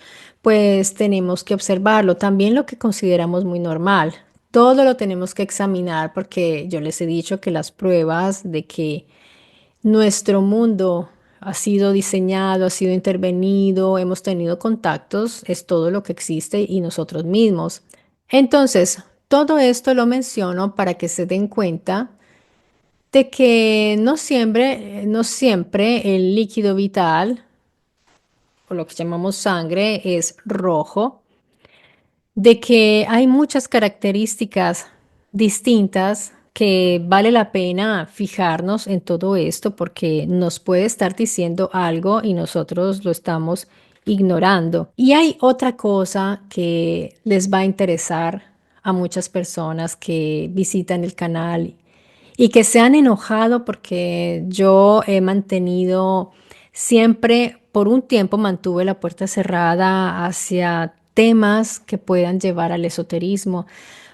pues tenemos que observarlo. También lo que consideramos muy normal. Todo lo tenemos que examinar porque yo les he dicho que las pruebas de que nuestro mundo ha sido diseñado, ha sido intervenido, hemos tenido contactos, es todo lo que existe y nosotros mismos. Entonces, todo esto lo menciono para que se den cuenta de que no siempre el líquido vital, o lo que llamamos sangre, es rojo, de que hay muchas características distintas que vale la pena fijarnos en todo esto porque nos puede estar diciendo algo y nosotros lo estamos ignorando. Y hay otra cosa que les va a interesar a muchas personas que visitan el canal y que se han enojado porque yo he mantenido siempre, por un tiempo mantuve la puerta cerrada hacia temas que puedan llevar al esoterismo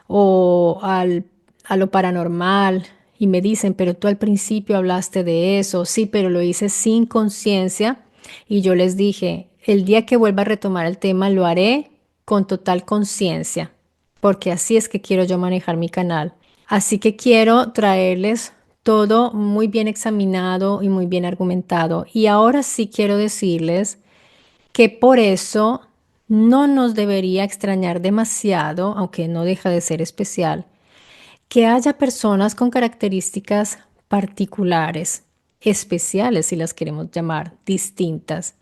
o a lo paranormal. Y me dicen, pero tú al principio hablaste de eso, sí, pero lo hice sin conciencia. Y yo les dije, el día que vuelva a retomar el tema lo haré con total conciencia, porque así es que quiero yo manejar mi canal. Así que quiero traerles todo muy bien examinado y muy bien argumentado. Y ahora sí quiero decirles que por eso no nos debería extrañar demasiado, aunque no deja de ser especial, que haya personas con características particulares, especiales si las queremos llamar, distintas.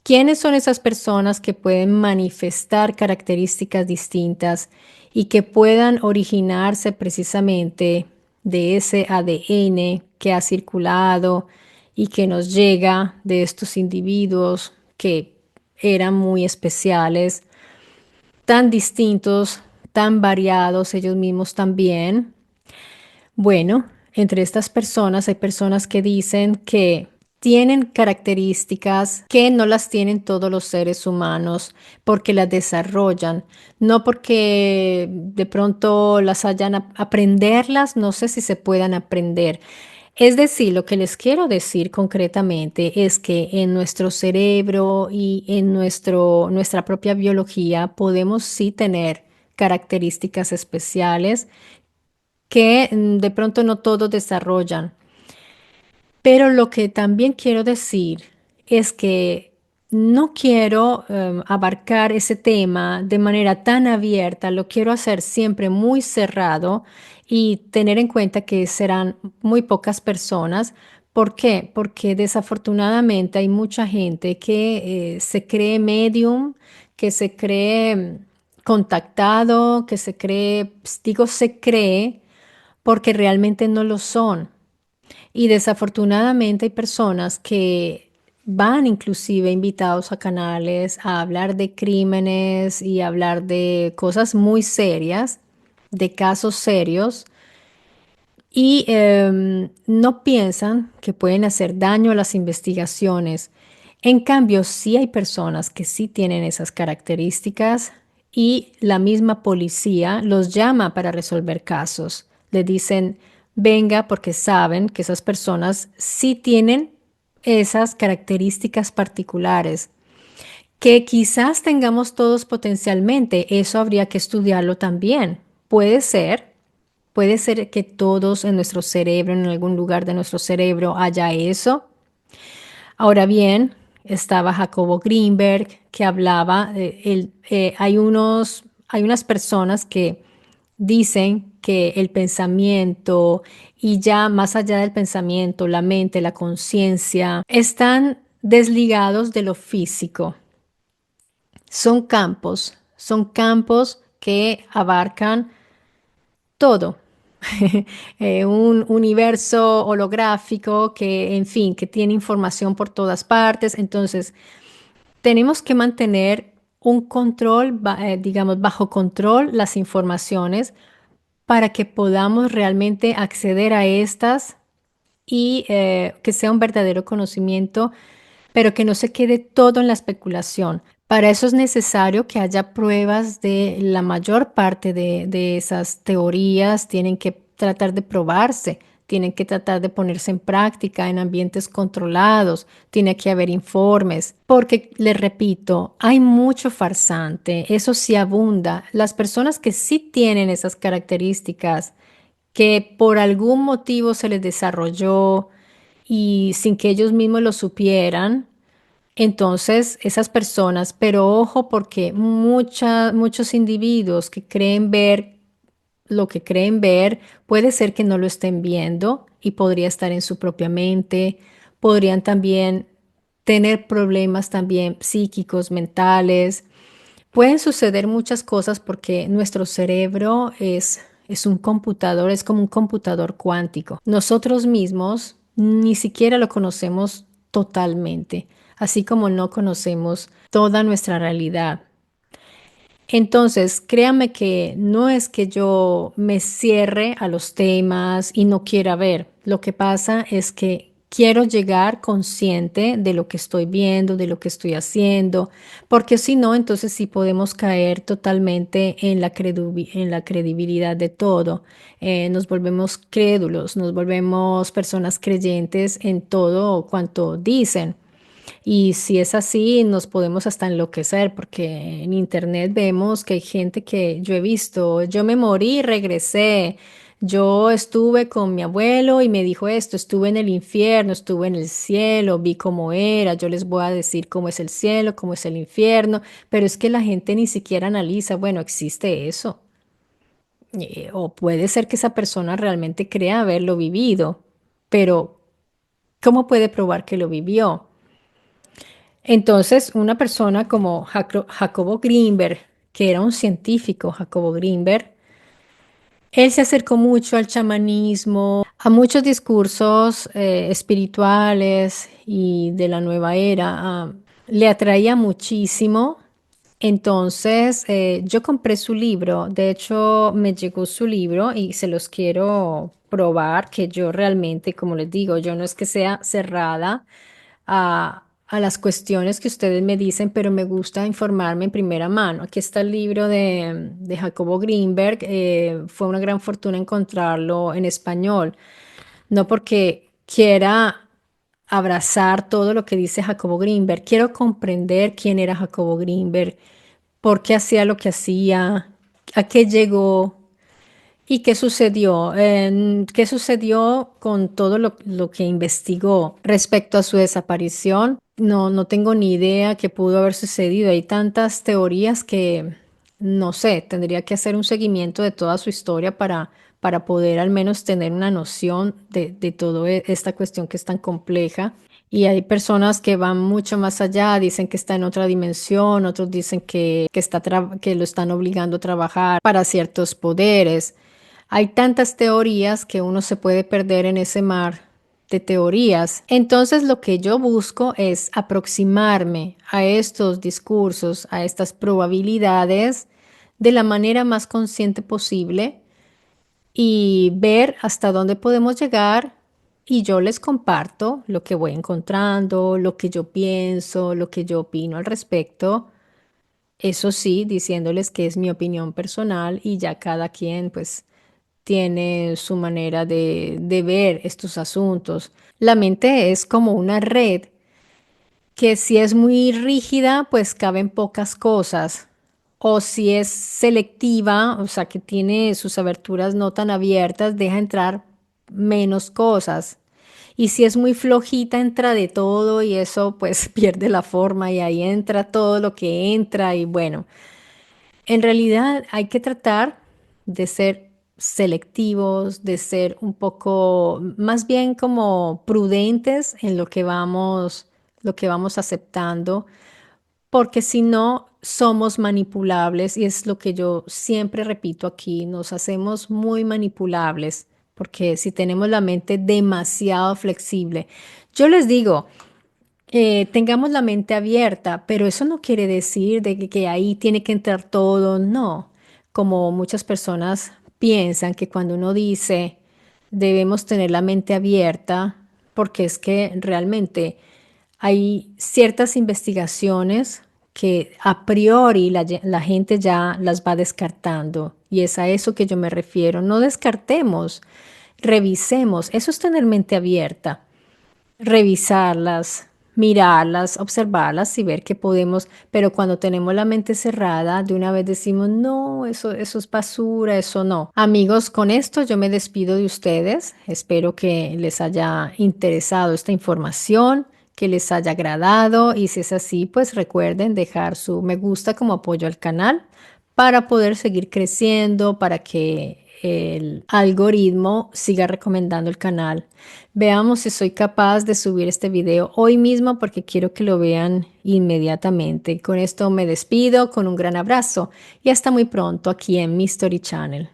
¿Quiénes son esas personas que pueden manifestar características distintas y que puedan originarse precisamente de ese ADN que ha circulado y que nos llega de estos individuos que eran muy especiales, tan distintos, tan variados ellos mismos también? Bueno, entre estas personas hay personas que dicen que tienen características que no las tienen todos los seres humanos porque las desarrollan, no porque de pronto las hayan aprenderlas, no sé si se puedan aprender. Es decir, lo que les quiero decir concretamente es que en nuestro cerebro y en nuestra propia biología podemos sí tener características especiales que de pronto no todos desarrollan. Pero lo que también quiero decir es que no quiero abarcar ese tema de manera tan abierta, lo quiero hacer siempre muy cerrado y tener en cuenta que serán muy pocas personas. ¿Por qué? Porque desafortunadamente hay mucha gente que se cree medium, que se cree contactado, que se cree, digo se cree porque realmente no lo son. Y desafortunadamente hay personas que van inclusive invitados a canales a hablar de crímenes y hablar de cosas muy serias, de casos serios, y no piensan que pueden hacer daño a las investigaciones. En cambio, sí hay personas que sí tienen esas características y la misma policía los llama para resolver casos. Le dicen, venga, porque saben que esas personas sí tienen esas características particulares que quizás tengamos todos potencialmente. Eso habría que estudiarlo también. Puede ser que todos en nuestro cerebro, en algún lugar de nuestro cerebro, haya eso. Ahora bien, estaba Jacobo Greenberg que hablaba, hay unas personas que dicen que el pensamiento y ya más allá del pensamiento, la mente, la conciencia, están desligados de lo físico. Son campos que abarcan todo. Un universo holográfico que, en fin, que tiene información por todas partes. Entonces, tenemos que mantener un control, digamos, bajo control las informaciones para que podamos realmente acceder a estas y que sea un verdadero conocimiento, pero que no se quede todo en la especulación. Para eso es necesario que haya pruebas de la mayor parte de esas teorías, tienen que tratar de probarse, tienen que tratar de ponerse en práctica en ambientes controlados, tiene que haber informes, porque les repito, hay mucho farsante, eso sí abunda. Las personas que sí tienen esas características, que por algún motivo se les desarrolló y sin que ellos mismos lo supieran, entonces, esas personas, pero ojo porque muchos individuos que creen ver lo que creen ver, puede ser que no lo estén viendo y podría estar en su propia mente, podrían también tener problemas también psíquicos, mentales. Pueden suceder muchas cosas porque nuestro cerebro es un computador, es como un computador cuántico. Nosotros mismos ni siquiera lo conocemos totalmente, así como no conocemos toda nuestra realidad. Entonces, créame que no es que yo me cierre a los temas y no quiera ver. Lo que pasa es que quiero llegar consciente de lo que estoy viendo, de lo que estoy haciendo, porque si no, entonces sí podemos caer totalmente en en la credibilidad de todo. Nos volvemos crédulos, nos volvemos personas creyentes en todo cuanto dicen. Y si es así, nos podemos hasta enloquecer, porque en internet vemos que hay gente que yo he visto, yo me morí y regresé, yo estuve con mi abuelo y me dijo esto, estuve en el infierno, estuve en el cielo, vi cómo era, yo les voy a decir cómo es el cielo, cómo es el infierno, pero es que la gente ni siquiera analiza, bueno, existe eso. O puede ser que esa persona realmente crea haberlo vivido, pero ¿cómo puede probar que lo vivió? Entonces, una persona como Jacobo Greenberg, que era un científico, Jacobo Greenberg, él se acercó mucho al chamanismo, a muchos discursos espirituales y de la nueva era. Le atraía muchísimo. Entonces, yo compré su libro. De hecho, me llegó su libro y se los quiero probar, que yo realmente, como les digo, yo no es que sea cerrada a las cuestiones que ustedes me dicen, pero me gusta informarme en primera mano. Aquí está el libro de Jacobo Greenberg. Fue una gran fortuna encontrarlo en español. No porque quiera abrazar todo lo que dice Jacobo Greenberg, quiero comprender quién era Jacobo Greenberg, por qué hacía lo que hacía, a qué llegó. ¿Y qué sucedió? ¿Qué sucedió con todo lo que investigó respecto a su desaparición? No, no tengo ni idea qué pudo haber sucedido. Hay tantas teorías que, no sé, tendría que hacer un seguimiento de toda su historia para poder al menos tener una noción de toda esta cuestión que es tan compleja. Y hay personas que van mucho más allá, dicen que está en otra dimensión, otros dicen que lo están obligando a trabajar para ciertos poderes. Hay tantas teorías que uno se puede perder en ese mar de teorías. Entonces lo que yo busco es aproximarme a estos discursos, a estas probabilidades de la manera más consciente posible y ver hasta dónde podemos llegar. Y yo les comparto lo que voy encontrando, lo que yo pienso, lo que yo opino al respecto. Eso sí, diciéndoles que es mi opinión personal y ya cada quien pues tiene su manera de ver estos asuntos. La mente es como una red que si es muy rígida, pues caben pocas cosas. O si es selectiva, o sea, que tiene sus aberturas no tan abiertas, deja entrar menos cosas. Y si es muy flojita, entra de todo y eso pues pierde la forma y ahí entra todo lo que entra y bueno. En realidad hay que tratar de ser selectivos, de ser un poco más bien como prudentes en lo que vamos aceptando, porque si no somos manipulables y es lo que yo siempre repito aquí, nos hacemos muy manipulables, porque si tenemos la mente demasiado flexible, yo les digo, tengamos la mente abierta, pero eso no quiere decir de que ahí tiene que entrar todo, no. Como muchas personas piensan que cuando uno dice debemos tener la mente abierta, porque es que realmente hay ciertas investigaciones que a priori la gente ya las va descartando. Y es a eso que yo me refiero. No descartemos, revisemos. Eso es tener mente abierta. Revisarlas, mirarlas, observarlas y ver qué podemos, pero cuando tenemos la mente cerrada, de una vez decimos, no, eso es basura, eso no. Amigos, con esto yo me despido de ustedes. Espero que les haya interesado esta información, que les haya agradado y si es así, pues recuerden dejar su me gusta como apoyo al canal para poder seguir creciendo, para que el algoritmo siga recomendando el canal. Veamos si soy capaz de subir este video hoy mismo porque quiero que lo vean inmediatamente. Con esto me despido con un gran abrazo y hasta muy pronto aquí en mi Story Channel.